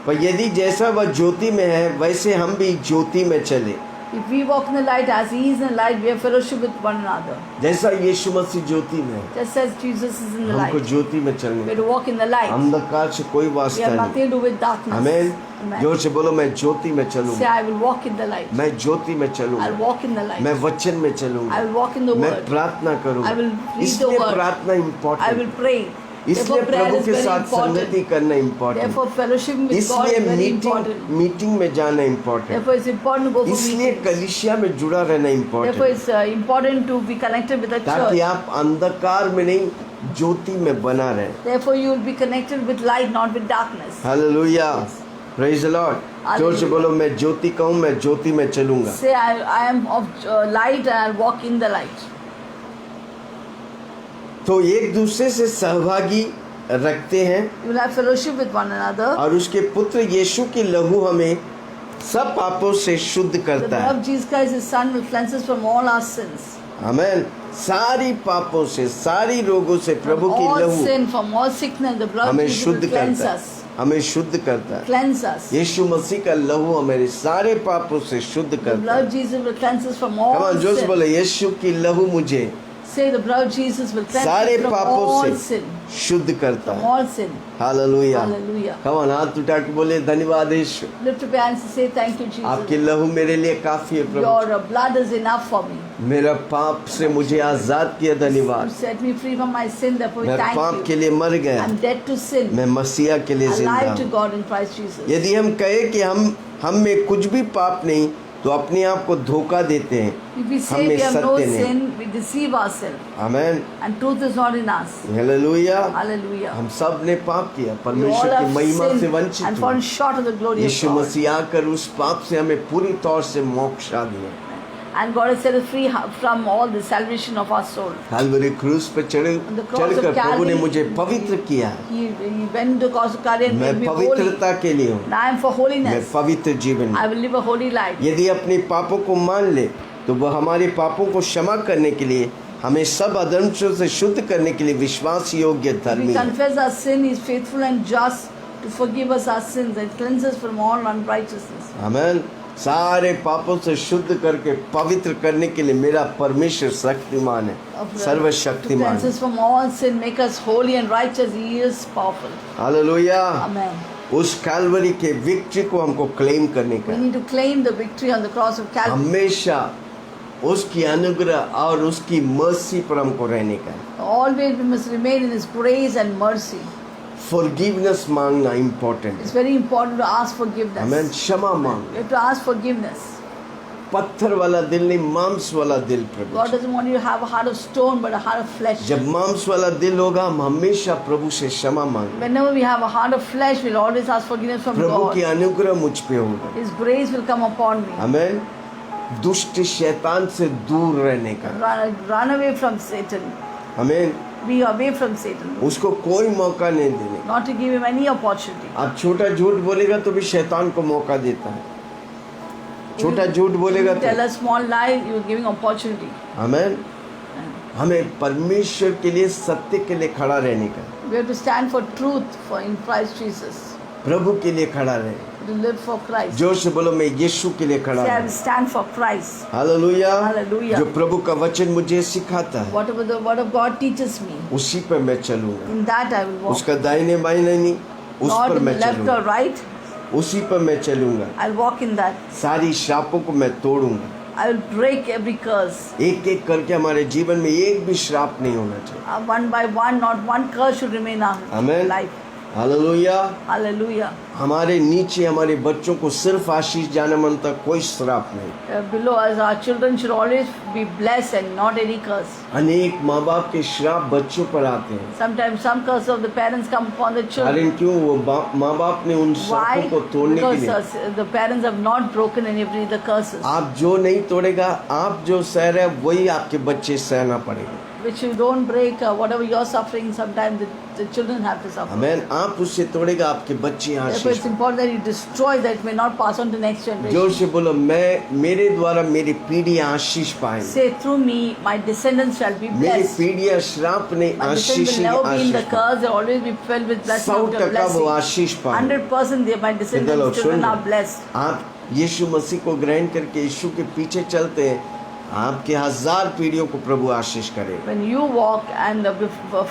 पर यदि जैसा वह ज्योति में है वैसे हम भी ज्योति में चले। If we walk in the light as He is in the light, we have fellowship with one another. जैसा यीशु मसीह ज्योति में है, Just as Jesus is in the हमको light, ज्योति में we चलने, have to walk in the light. अंधकार से कोई We वास्ता have नहीं। nothing to do with darkness. आमीन। Amen. जोर से बोलो, मैं ज्योति में Say, चलूंगा, I will walk in the light. मैं ज्योति में I will चलूंगा, walk in the light. मैं वचन में I चलूंगा, will walk in the मैं word. प्रार्थना I करूंगा। will read the इसलिए word. प्रार्थना I will इम्पोर्टेंट, pray. इसलिए Therefore, prayer प्रभु is के very साथ संगति important. करना important, Therefore, fellowship with God इसलिए is very important. मीटिंग में जाना important, Therefore, it's important to go for इसलिए meetings. कलीसिया में जुड़ा रहना Therefore, important, it's important to be connected with the ताकि church. आप अंधकार में नहीं ज्योति में बना रहे। Therefore, you will be connected with light, not with darkness. Hallelujah, praise the Lord. जोर से बोलो, मैं ज्योति कहूँ, मैं ज्योति में चलूंगा। Say, I am of light and I'll walk in the light. तो एक दूसरे से सहभागी रखते हैं You will have fellowship with one another. और उसके पुत्र यीशु की लहू हमें सब पापों से शुद्ध The करता blood है। of Jesus Christ, His Son, will cleanse us from all our sins. आमीन। सारी पापों से, सारी रोगों से प्रभु From की all लहू sin, from all sickness, the blood of हमें Jesus शुद्ध will cleanse करता है, us. हमें शुद्ध करता है। Cleanse us. यीशु मसीह का लहू हमारे सारे पापों से शुद्ध The करता blood है। of Jesus will cleanse us from come all on, जोर से sin. बोले, यीशु की लहू मुझे Say, the blood of Jesus will cleanse सारे us from पापों all से sin. शुद्ध करता From है। all sin. Hallelujah. Hallelujah. Come on, हाथ उठा के बोले, धन्यवाद यीशु, Lift up your hands and say, thank you, आपकी Jesus. लहू मेरे लिए काफी है प्रभु। Your blood is enough for me. मेरा पाप से मुझे आजाद किया, You धन्यवाद। set me free from my sin, therefore we मैं thank पाप के you. लिए मर गया, I'm dead to sin, मैं मसीहा के लिए जिंदा alive to हूँ। God in Christ Jesus. यदि हम कहें कि हम में कुछ भी पाप नहीं, तो अपने आप को धोखा देते हैं, If we say हम में we have no सत्य नहीं। sin, we deceive ourselves, आमीन। and truth is not in us. Hallelujah. Hallelujah. हम सब ने पाप किया, We all परमेश्वर की have महिमा से sinned वंचित and हुए। fallen short of the glory of Yeshu God. मसीह आकर उस पाप से हमें पूरी तौर से मोक्ष दिया। And God has set us free from all the salvation of our soul. Kalvari क्रूस पे On the cross of चढ़कर प्रभु ने Calvary, मुझे पवित्र किया। He went to the cross of Calvary and मैं made me holy. पवित्रता के लिए हूँ, And I am for मैं holiness. पवित्र जीवन। I will live a holy life. यदि अपने पापों को मान ले तो वह हमारे पापों को क्षमा करने के लिए, हमें सब अधर्म से शुद्ध करने के लिए विश्वास योग्य If धर्मी we है। confess our sin, He is faithful and just to forgive us our sins and cleanse us from all unrighteousness. आमीन। सारे पापों से शुद्ध करके पवित्र करने के लिए मेरा परमेश्वर शक्तिमान है, To सर्वशक्तिमान cleanse है। us from all sin, make us holy and righteous. He is powerful. Hallelujah. Amen. उस कैलवरी के विक्ट्री को हमको क्लेम करने का We है। need to claim the victory on the cross of Calvary. हमेशा उसकी अनुग्रह और उसकी मर्सी पर हमको रहने का है। Always we must remain in His grace and mercy. Forgiveness मांगना इम्पोर्टेंट It's है। very important to ask forgiveness. हमें क्षमा मांग, You have to ask forgiveness. पत्थर वाला दिल नहीं, मांस वाला दिल प्रभु। God doesn't want you to have a heart of stone but a heart of flesh. जब मांस वाला दिल होगा, हम हमेशा प्रभु से क्षमा मांगे। Whenever we have a heart of flesh, we'll always ask forgiveness from प्रभु की God. अनुग्रह मुझ पे होगा। His grace will come upon me. हमें दुष्ट शैतान से दूर रहने का, Run away from Satan. हमें Be away from Satan. उसको कोई मौका नहीं देने का। Not to give him any opportunity. आप छोटा झूठ बोलेगा तो भी शैतान को मौका देता है। छोटा झूठ बोलेगा If you tell तो a small lie, you are giving opportunity. हमें हमें परमेश्वर के लिए, सत्य के लिए खड़ा रहने का, We have to stand for truth for in Christ Jesus. प्रभु के लिए खड़ा रहे। To live for Christ. जोर से बोलो, मैं यीशु के लिए खड़ा Say, I will रहूं। stand for Christ. Hallelujah. Hallelujah. जो प्रभु का वचन मुझे सिखाता है, Whatever the word of God teaches me, उसी पर मैं चलूंगा। in that I will walk. उसका दाहिने बाएं नहीं, उस Not पर in the मैं left or चलूंगा, right, उसी पर मैं चलूंगा। I'll walk in that. सारी श्रापों को मैं तोड़ूंगा। I will break every curse. एक एक करके हमारे जीवन में एक भी श्राप नहीं होना चाहिए। One by one, not one curse should remain in our Amen. life. Hallelujah. Hallelujah. हमारे नीचे हमारे बच्चों को सिर्फ आशीष जाने मन तक कोई श्राप नहीं। Below us, our children should always be blessed and not any curse. अनेक माँ बाप के श्राप बच्चों पर आते हैं। Sometimes some curse of the parents come upon the children. कारण क्यों? वो माँ बाप ने उन श्रापों Why? को तोड़ने के Because लिए। the parents have not broken any of the curses. आप जो नहीं तोड़ेगा, आप जो सह रहे वही आपके बच्चे सहना पड़ेगा। Which you don't break, whatever you're suffering, sometimes the children have to suffer. आमेन। आप उससे तोड़ेगा, आपके बच्चे Therefore, Ashish. it's important that you destroy that it may not pass on to next जोर generation. से बोलो, मैं मेरे द्वारा मेरी पीढ़ियां आशीष पाएंगे। Say, through me, my descendants shall be मेरी blessed. पीढ़ियां श्राप नहीं, My Ashish descendants he will never be in the आशीष पाएंगे। curse, they'll always be filled with blessing 100% after वो blessing. आशीष पाएंगे। 100% my कितने descendants लोग children सुन are रहे? blessed. आप यीशु मसीह को ग्रहण करके यीशु के पीछे चलते हैं, आपके 1000 पीढ़ियों को प्रभु आशीष करेगा। When you walk and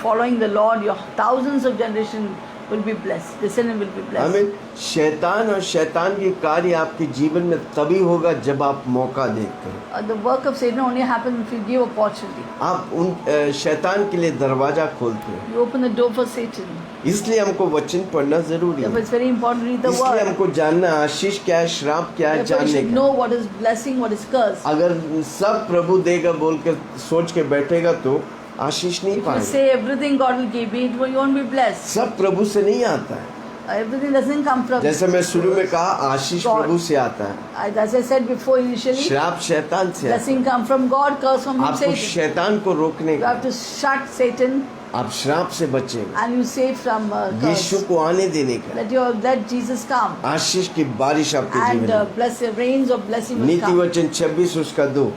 following the Lord, your thousands of generations will be blessed. Descendants will be blessed. आमीन। शैतान और शैतान के कार्य आपके जीवन में तभी होगा जब आप मौका देखते हैं। The work of Satan only happens if you give opportunity. आप उन शैतान के लिए दरवाजा खोलते हैं। You open the door for Satan. इसलिए हमको वचन पढ़ना जरूरी Therefore, है। it's very important to read the इसलिए word. हमको जानना आशीष क्या है, श्राप क्या है, Therefore, you जानने should का। know what is blessing, what is curse. अगर सब प्रभु देगा बोल के सोच के बैठेगा तो आशीष नहीं If you पाएगा। say everything God will give me, you won't be blessed. सब प्रभु से नहीं आता है। Everything doesn't come from. जैसे मैं शुरू में कहा, आशीष God. प्रभु से आता है, As I said before initially, श्राप शैतान से आता है। blessing come from God, curse from आपको Satan. शैतान को रोकने You का, have to shut Satan आप श्राप से बचेंगे, and you save from Yeshu curse. को आने देने का, Let Jesus come आशीष की बारिश आपके and जीवन में। bless the rains of blessing will नीति come. वचन 26 उसका 2,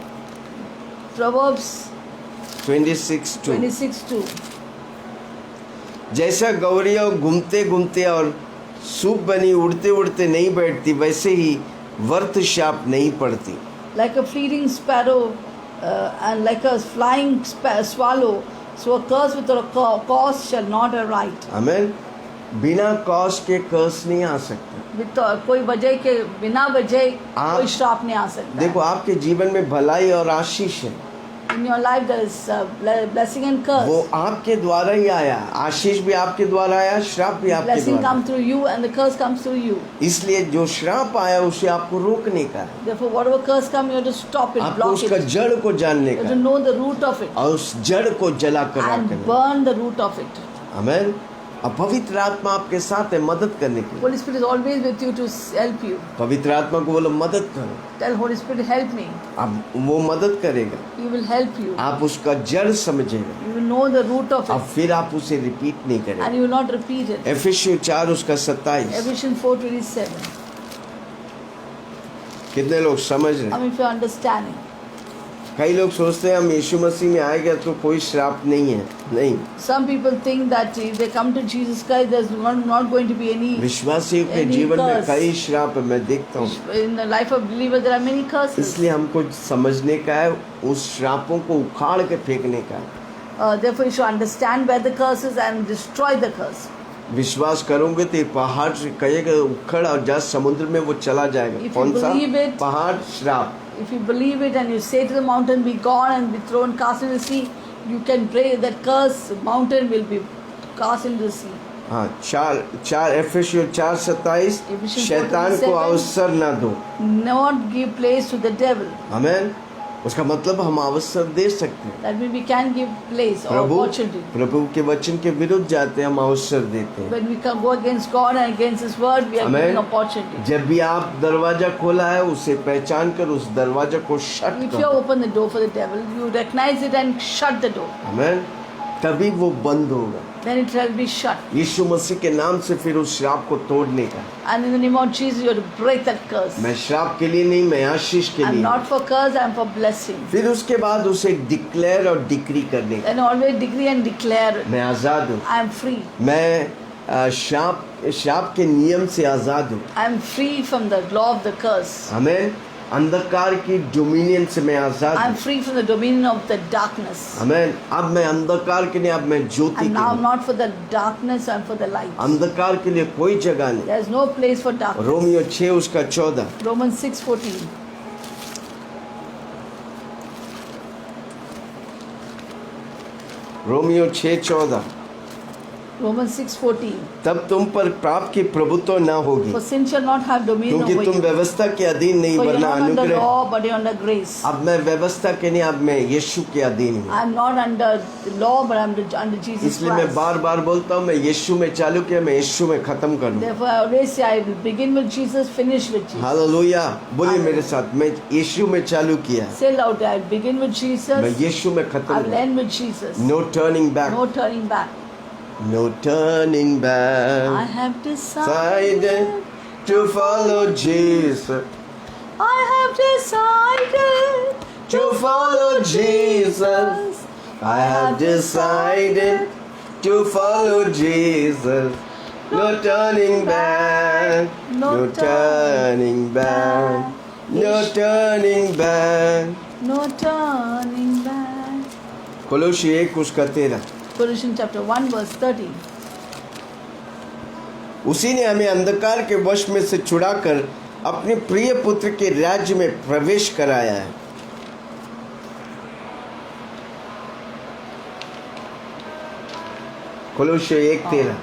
Proverbs 26:2। 26:2. जैसा गौरिया घूमते घूमते और सूप बनी उड़ते उड़ते नहीं बैठती, वैसे ही वर्त शाप नहीं पड़ती। Like a fleeting sparrow and like a flying swallow, so a curse without a cause shall not arise. आमीन। बिना कॉज के कर्स नहीं आ सकता। कोई वजह के बिना वजह आप- कोई श्राप नहीं आ सकता। देखो, आपके जीवन में भलाई और आशीष है, In your life there is blessing and curse. वो आपके द्वारा ही आया। आशीष भी आपके द्वारा आया, श्राप भी आपके Blessing द्वारा। comes through you and the curse comes through you. इसलिए जो श्राप आया उसे आपको रोकने का है, Therefore, whatever curse comes, you have to stop it, आपको block उसका it. जड़ को जानने You का have to है, know the root of it और उस जड़ को जला कर राख and करना। burn the root of it. आमीन। अब पवित्र आत्मा आपके साथ है मदद करने के लिए। Holy Spirit is always with you to help you. पवित्र आत्मा को बोलो मदद करो, Tell Holy Spirit, help me. अब वो मदद करेगा, He will help you. आप उसका जड़ समझेगा, You will know the root of अब it फिर आप उसे रिपीट नहीं and करेंगे। you will not repeat it. एफिसियों 4 उसका 27। Ephesians 4:27. कितने लोग समझ रहे हैं? I mean, if you're understanding. कई लोग सोचते हैं हम यीशु मसीह में आएंगे तो कोई श्राप नहीं है। नहीं, Some people think that if they come to Jesus Christ, there's not going to be any. विश्वासियों के Any जीवन में curse. कई श्राप है, मैं देखता हूँ। In the life of believer, there are many curses. इसलिए हमको समझने का है, उस श्रापों को उखाड़ के फेंकने का है। Therefore, you should understand where the curse is and destroy the curse. विश्वास करोगे तो ये पहाड़ से कहेगा उखड़ और जा समुद्र में वो चला जाएगा। If you कौन सा believe it- पहाड़? श्राप। If you believe it and you say to the mountain, be gone and be thrown, cast into the sea, you can pray that curse mountain will be cast into the sea. हाँ, 4 एफिसियों 4:27। Ephesians शैतान को 4:27 अवसर ना दो। Not give place to the devil. आमीन। उसका मतलब हम अवसर दे सकते हैं। That means we can give place or opportunity. प्रभु के वचन के विरुद्ध जाते हैं, हम अवसर देते हैं। When we can go against God and against His word, we are Amen. giving opportunity. जब भी आप दरवाजा खोला है उसे पहचान कर उस दरवाजा को शट If you करो। open the door for the devil, you recognize it and shut the door. आमीन। तभी वो बंद होगा। Then it shall be shut. यीशु मसीह के नाम से फिर उस श्राप को तोड़ने का। And in the name of Jesus, you have to break that curse. मैं श्राप के लिए नहीं, मैं आशीष के I'm लिए। not for curse, I'm for blessing. फिर उसके बाद उसे डिक्लेयर और डिक्री करने का। Then always decree and declare it. मैं आजाद हूँ, I am free. मैं श्राप के नियम से आजाद हूँ। I am free from the law of the curse. हमें अंधकार की डोमिनियन से मैं आजाद I am हूँ। free from the dominion of the darkness. हमें अब मैं अंधकार के लिए, अब मैं ज्योति And के now I'm लिए। not for the darkness, I'm for the light. अंधकार के लिए कोई जगह नहीं। There is no place for darkness. Romeo 6 उसका 14। Romans 6:14. रोमियो 6:14। Romans 6:14. तब तुम पर पाप की प्रभुत्व न होगी, For sin shall not have dominion क्योंकि over तुम you. व्यवस्था के अधीन नहीं For you're वरना not under अनुग्रह। law, but you're under grace. अब मैं व्यवस्था के नहीं, अब मैं यीशु के अधीन हूँ। I'm not under the law, but I'm under Jesus इसलिए मैं Christ. बार बार बोलता हूँ, मैं यीशु में चालू किया, मैं यीशु में खत्म करूँ। Therefore, I always say I will begin with Jesus, finish with Jesus. Hallelujah, बोलिए Hallelujah. मेरे साथ, मैं यीशु में चालू किया, Say loud, I begin with मैं Jesus, यीशु में I खत्म will करूँ। end with Jesus. No turning back, No turning back. No turning I back, have decided decided. to follow Jesus, I have decided to follow Jesus. I have decided to follow Jesus. No turning back, no turning back, no turning back. No turning back. कोलोसी 1:13। Colossians chapter 1 verse 13. उसी ने हमें अंधकार के वश में से छुड़ाकर अपने प्रिय पुत्र के राज्य में प्रवेश कराया है। कोलोसी 1:13।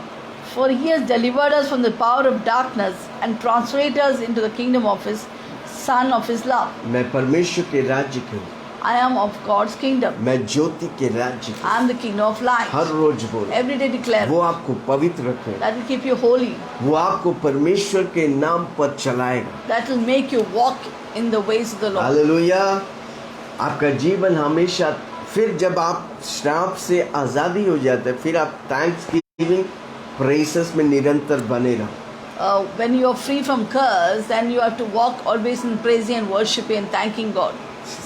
For he has delivered us from the power of darkness and translated us into the kingdom of his Son of his love. मैं परमेश्वर के राज्य के हूँ, I am of God's kingdom. मैं ज्योति के राज्य के। I am the kingdom of light. हर रोज बोल, Every day declare वो आपको पवित्र रखेगा, that will keep you holy. वो आपको परमेश्वर के नाम पर चलाएगा। That will make you walk in the ways of the Lord. Hallelujah. आपका जीवन हमेशा, फिर जब आप श्राप से आज़ादी हो जाते हैं, फिर आप थैंक्स गिविंग प्रेसेस में निरंतर बने रहो। When you are free from curse, then you have to walk always in praising and worshiping and thanking God.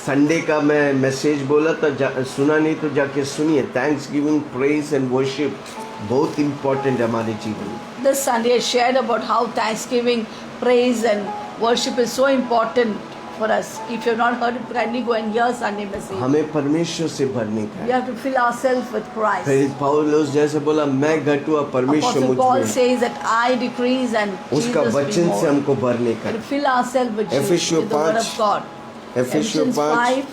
Sunday का मैं मैसेज बोला था, सुना नहीं तो जाके सुनिए। Thanks giving, praise and worship बहुत इम्पोर्टेंट है हमारे जीवन में। This Sunday I shared about how thanksgiving, praise and worship is so important for us. If you have not heard it, kindly go and hear Sunday message. हमें परमेश्वर से भरने का We है। have to fill ourselves with Christ. फिर पौलुस जैसे बोला, मैं घटूं परमेश्वर Apostle मुझ Paul में, says that I decrease and उसका Jesus be वचन से more. हमको भरने का We है। have to fill ourselves with Jesus, Ephesians with the word 5. of God. एफिसियों Ephesians 5 5,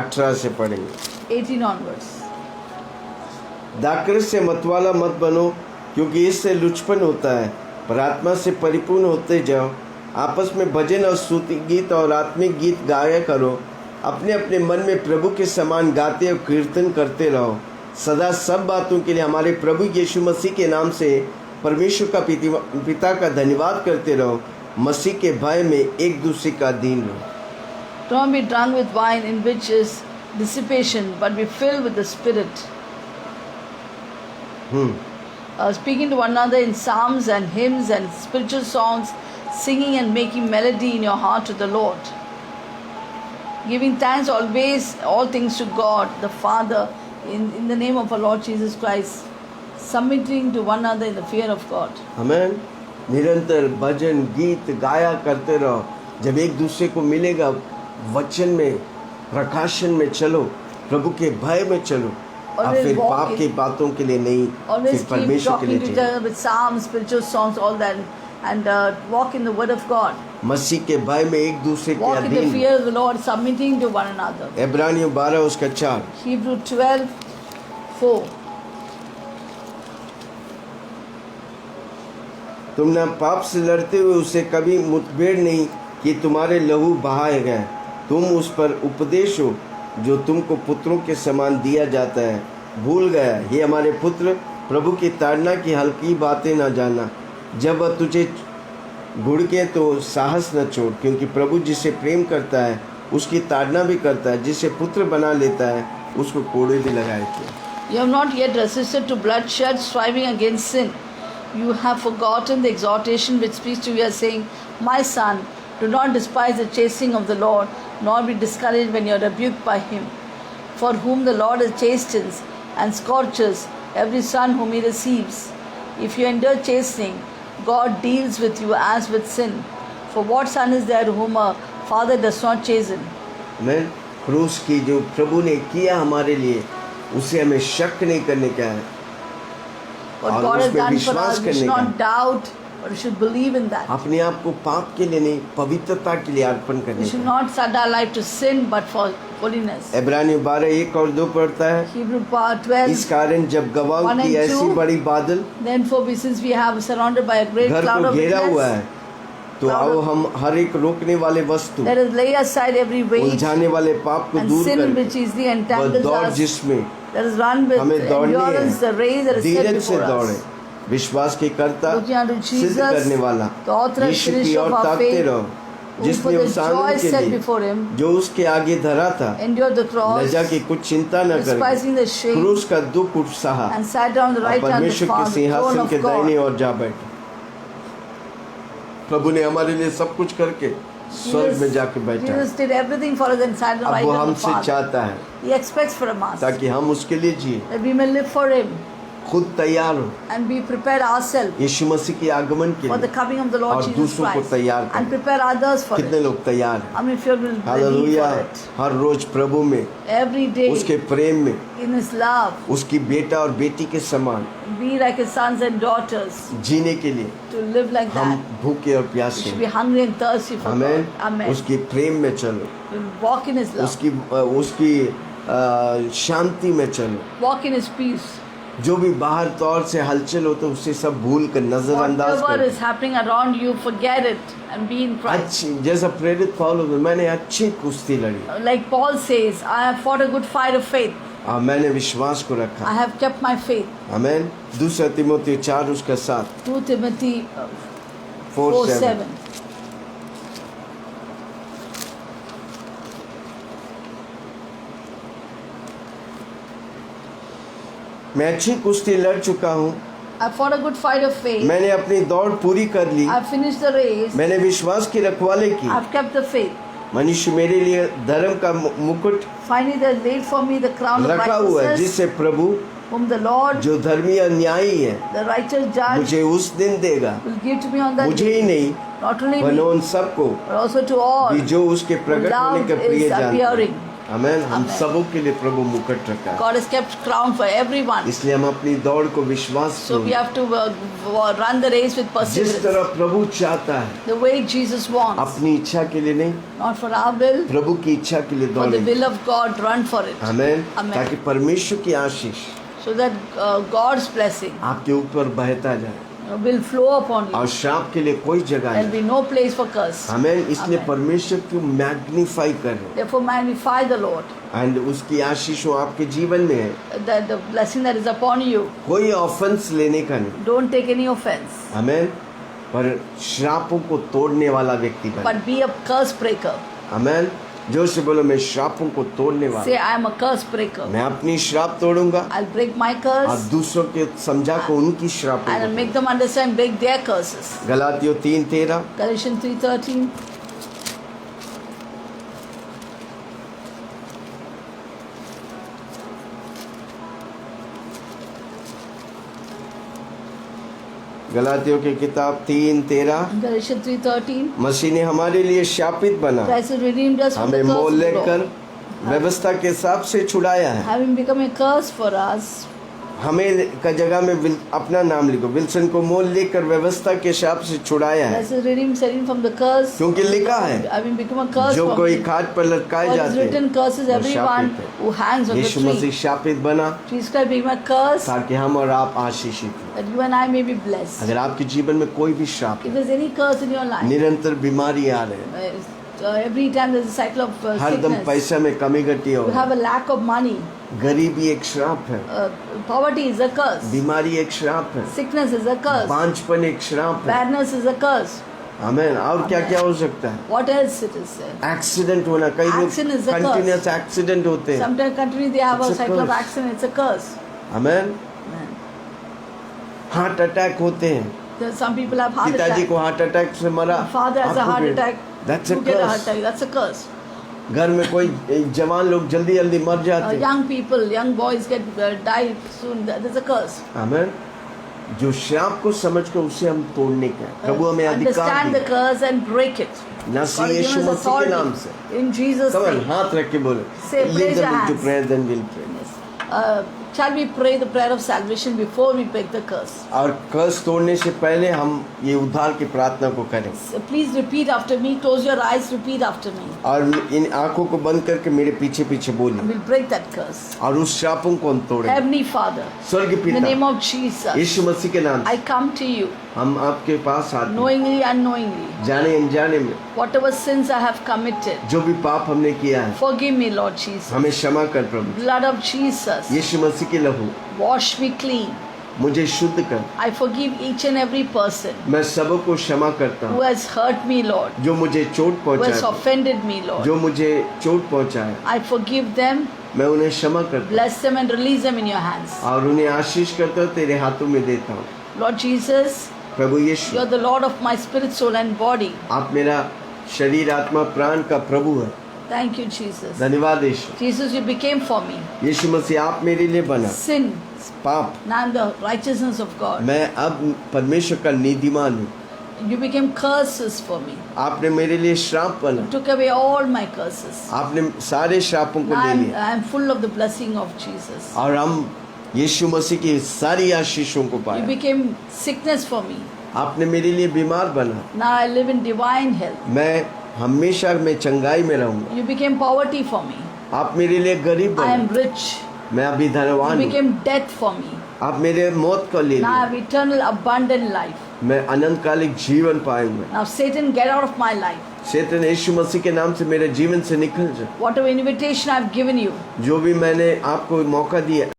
18 से पढ़ेंगे। 18 onwards. दाकृत से मतवाला मत बनो, क्योंकि इससे लुचपन होता है, पर आत्मा से परिपूर्ण होते जाओ। आपस में भजन और स्तुति गीत और आत्मिक गीत गाया करो। अपने अपने मन में प्रभु के समान गाते और कीर्तन करते रहो। सदा सब बातों के लिए हमारे प्रभु यीशु मसीह के नाम से परमेश्वर का पिता का धन्यवाद करते रहो। मसीह के भय में एक दूसरे का अधीन रहो। Don't be drunk with wine, in which is dissipation, but be filled with the Spirit. Speaking to one another in psalms and hymns and spiritual songs, singing and making melody in your heart to the Lord. Giving thanks always, all things to God, the Father, in the name of our Lord Jesus Christ. Submitting to one another in the fear of God. आमीन। निरंतर भजन गीत गाया करते रहो। जब एक दूसरे को मिलेगा, वचन में प्रकाशन में चलो, प्रभु के भय में चलो, और फिर पाप की बातों के लिए नहीं, Always फिर keep परमेश्वर के talking लिए to each चलो। other with psalms, spiritual songs, all that, and walk in the word of God. मसीह के भय में एक दूसरे के Walk in the अधीन। fear of the Lord, submitting to one another. इब्रानियों 12:4। Hebrew 12:4. तुम न पाप से लड़ते हुए उसे कभी मुठभेड़ नहीं कि तुम्हारे लहू बहाए गए। तुम उस पर उपदेश हो जो तुमको पुत्रों के समान दिया जाता है। भूल गया, हे हमारे पुत्र, प्रभु की ताड़ना की हल्की बातें न जाना। जब वह तुझे घुड़के तो साहस न छोड़, क्योंकि प्रभु जिसे प्रेम करता है उसकी ताड़ना भी करता है। जिसे पुत्र बना लेता है उसको कोड़े भी लगाएगा। You have not yet resisted to bloodshed, striving against sin. You have forgotten the exhortation which speaks to you, saying, My son, do not despise the chastening of the Lord, nor be discouraged when you are rebuked by him. For whom the Lord chastens and scourges every son whom he receives. If you endure chastening, God deals with you as with sin. For what son is there whom a father does not chasten? मैं क्रूस की जो प्रभु ने किया हमारे लिए, उसे हमें शक नहीं करने का है। What और God has उसमें done for विश्वास us, we करने should का not doubt But we should believe in that. अपने आप को पाप के लिए नहीं, पवित्रता के लिए अर्पण We करने should का। not set our life to sin, but for holiness. इब्रानियों 12:1-2 पढ़ता है, Hebrew 12. इस कारण जब गवाहों 1 की and ऐसी 2, बड़ी बादल Therefore, since we have surrounded by a great घर cloud को of घेरा हुआ witness, है, तो Cloud आओ of- हम हर एक रोकने वाले वस्तु, let us lay aside every weight उलझाने वाले पाप को and दूर sin कर which easily वह entangles दौड़ us. जिसमें Let us run with हमें दौड़नी endurance the race that है, is set धीरज से before दौड़े, us. विश्वास के कर्ता, Looking unto सिद्ध Jesus, करने वाला, the author and यीशु की finisher ओर of our ताकते faith, रहो, who for जिसने the उस joy आनंद के set लिए before him जो उसके आगे धरा था, endured the cross, लज्जा की कुछ चिंता न कर, despising the shame, क्रूस का दुख उठ सहा and sat down on the और right hand of the परमेश्वर के Father, throne सिंहासन के of दाहिने God. ओर जा बैठे। प्रभु ने हमारे लिए सब कुछ करके स्वर्ग में जाके बैठा है। Jesus did everything for us and sat on the अब right वो hand of the हमसे Father. चाहता है He expects from us ताकि हम उसके लिए जिए, that we may live for Him खुद तैयार हो and be prepared ourselves यीशु मसीह के आगमन के for the लिए coming of the Lord और Jesus दूसरों को Christ तैयार करें। and prepare others for कितने it. लोग तैयार हैं? How many of you will ready hallelujah. for it? हर रोज प्रभु में, Every day उसके प्रेम में, in His love, उसकी बेटा और बेटी के समान be like His sons and daughters, जीने के लिए to live like हम that. भूखे और We प्यासे should be हैं। hungry and thirsty for amen. God. Amen. उसकी प्रेम में चलो, We'll walk in His love, उसकी शांति में चलो। walk in His peace. जो भी बाहर तौर से हलचल हो तो उसे सब भूल कर नजरअंदाज Whatever कर is happening around you, forget it and be in Christ. अच्छी, जैसा प्रेरित पौलुस, मैंने अच्छी कुश्ती लड़ी, Like Paul says, I have fought a good fight of faith. मैंने विश्वास को I रखा। have kept my faith. आमेन। 2 तीमुथियुस 4 उसका 7 2 Timothy 4:7। 4:7. मैं अच्छी कुश्ती लड़ चुका हूँ, I fought a good fight of faith. मैंने अपनी दौड़ पूरी कर ली, I have finished the race. मैंने विश्वास की रखवाली I की। have kept the faith. मनुष्य मेरे लिए धर्म का मुकुट Finally, there is laid for me the crown of रखा हुआ है, righteousness, जिससे प्रभु whom the Lord, जो धर्मी और न्यायी है the righteous judge, मुझे उस दिन देगा, will give to me on that मुझे ही day. नहीं Not only वरन me, उन सबको but also to all. भी जो उसके प्रकट होने के Love प्रिय is जानते appearing. हैं। आमेन। हम Amen. सबों के लिए प्रभु मुकुट रखा है, God has kept crown for everyone. इसलिए हम अपनी दौड़ को विश्वास So we से, have to run the race with जिस perseverance. तरह प्रभु चाहता है, The way Jesus wants. अपनी इच्छा के लिए नहीं, Not for our will, प्रभु की इच्छा के लिए for the दौड़े। will of God, run for it. Amen. Amen. ताकि परमेश्वर की आशीष So that God's blessing आपके ऊपर बहता जाए will flow upon you. और श्राप के लिए कोई जगह There will नहीं। be no place for curse. आमेन। इसलिए Amen. परमेश्वर को मैग्नीफाई करें Therefore, magnify the Lord. And उसकी आशीष आपके जीवन में है, That the blessing that is upon you, कोई ऑफेंस लेने का नहीं। don't take any offense, आमेन। पर श्रापों को तोड़ने वाला व्यक्ति बने। but be a curse breaker. आमेन। जो से बोलो मैं श्रापों को तोड़ने Say, वाला, I am a curse breaker. मैं अपनी श्राप तोड़ूंगा I'll break my और curse दूसरों के समझा को उनकी श्रापों and I'll को। make them understand, break their curses. गलातियों 3:13 Galatians 3:13. गलातियों की किताब 3:13 Galatians 3:13. मसीह ने हमारे लिए शापित बना, Christ has redeemed us from the हमें curse मोल of the लेकर law, व्यवस्था के हिसाब से छुड़ाया है। having become a curse for us. हमें का जगह में अपना नाम लिखो, विल्सन को मोल लेकर व्यवस्था के हिसाब से छुड़ाया है, Christ has redeemed, setting from the curse. क्योंकि लिखा है, Having become a curse जो for कोई me. खाट पर लटकाए For it is जाते written, curses वो everyone शापित है। who hangs on the Yeshu Masih tree. शापित बना Jesus Christ became a curse ताकि हम और आप आशीषित हों। that you and I may be blessed. अगर आपके जीवन में कोई भी श्राप If है, there's any curse in your life, निरंतर बीमारी आ रहे हैं, every time there's a cycle of हरदम sickness, पैसा में कमी घटी हो, you have a lack of money, गरीबी एक श्राप है, poverty is a curse, बीमारी एक श्राप है, sickness is a curse, बांझपन एक श्राप है। badness is a curse. आमेन। और क्या क्या हो सकता है? What else it is said? Accident होना, कई लोग Accident is a curse. Continuous accident होते हैं। Sometimes continually they have It's a a cycle of curse. accident, it's a curse. Amen. Amen. Heart attack होते हैं, Some people have heart पिताजी attack. को heart attack से मरा, Father has a आपको heart भी- attack. That's a You get a heart curse। attack. That's a curse. घर में कोई जवान लोग जल्दी जल्दी मर जाते हैं। Young people, young boys get die soon. That's a curse. आमेन। जो श्राप को समझ कर उसे हम तोड़ने का है। प्रभु हमें अधिकार Understand the दिया, curse and break it. ना God C has Yeshu given us मसीह के नाम authority से। in Jesus' common name. हाथ रख के बोले, Say, lead raise them your into hands. prayer, then we'll pray। Shall we pray the prayer of salvation before we break the curse? और कर्ज तोड़ने से पहले हम ये उद्धार की प्रार्थना को करें। So please repeat after me. Close your eyes. Repeat after me. और इन आंखों को बंद करके मेरे पीछे पीछे बोलिए And we'll break that curse. और उस शापों को हम तोड़ें। Heavenly Father, स्वर्ग in the पिता, name of Jesus, यीशु मसीह के नाम I से come to you हम आपके पास आते हैं, knowingly, unknowingly. जाने अनजाने में Whatever sins I have committed, जो भी पाप हमने किया है forgive me, Lord Jesus. हमें क्षमा कर प्रभु। Blood of Jesus, यीशु मसीह की लहू wash me clean. मुझे शुद्ध कर। I forgive each and every person मैं सबको क्षमा करता who हूँ has hurt me, Lord, जो मुझे चोट who has पहुँचाए, offended me, Lord. जो मुझे चोट पहुँचाए, I forgive them, मैं उन्हें क्षमा करता bless them, and release them in your hands. हूँ और उन्हें आशीष करता हूँ, तेरे हाथों में देता हूँ। Lord Jesus, Prabhu you Yeshu, are the Lord of my spirit, soul, and body. आप मेरा शरीर आत्मा प्राण का प्रभु है। Thank you, Jesus. धन्यवाद यीशु। Jesus, you became for me यीशु मसीह आप मेरे लिए बना। sin. पाप, Now I'm the righteousness of God. मैं अब परमेश्वर का नीतिमान हूँ। You became curses for me. आपने मेरे लिए श्राप बना, You took away all my curses. आपने सारे श्रापों को Now ले लिया I'm full of the blessing of Jesus. और हम यीशु मसीह की सारी आशीषों को You पाया। became sickness for me. आपने मेरे लिए बीमार बना, Now I live in divine health. मैं हमेशा में चंगाई में रहूंगा। You became poverty for me. आप मेरे लिए गरीब I am बने, rich. मैं अभी You धनवान हूँ। became death for me. आप मेरे मौत को ले Now I लिया, have eternal abundant life. मैं अनंतकालिक जीवन पाऊंगा। Now Satan, get out of my life. शैतान यीशु मसीह के नाम से मेरे जीवन से निकल जा। Whatever invitation I've given you, जो भी मैंने आपको मौका दिया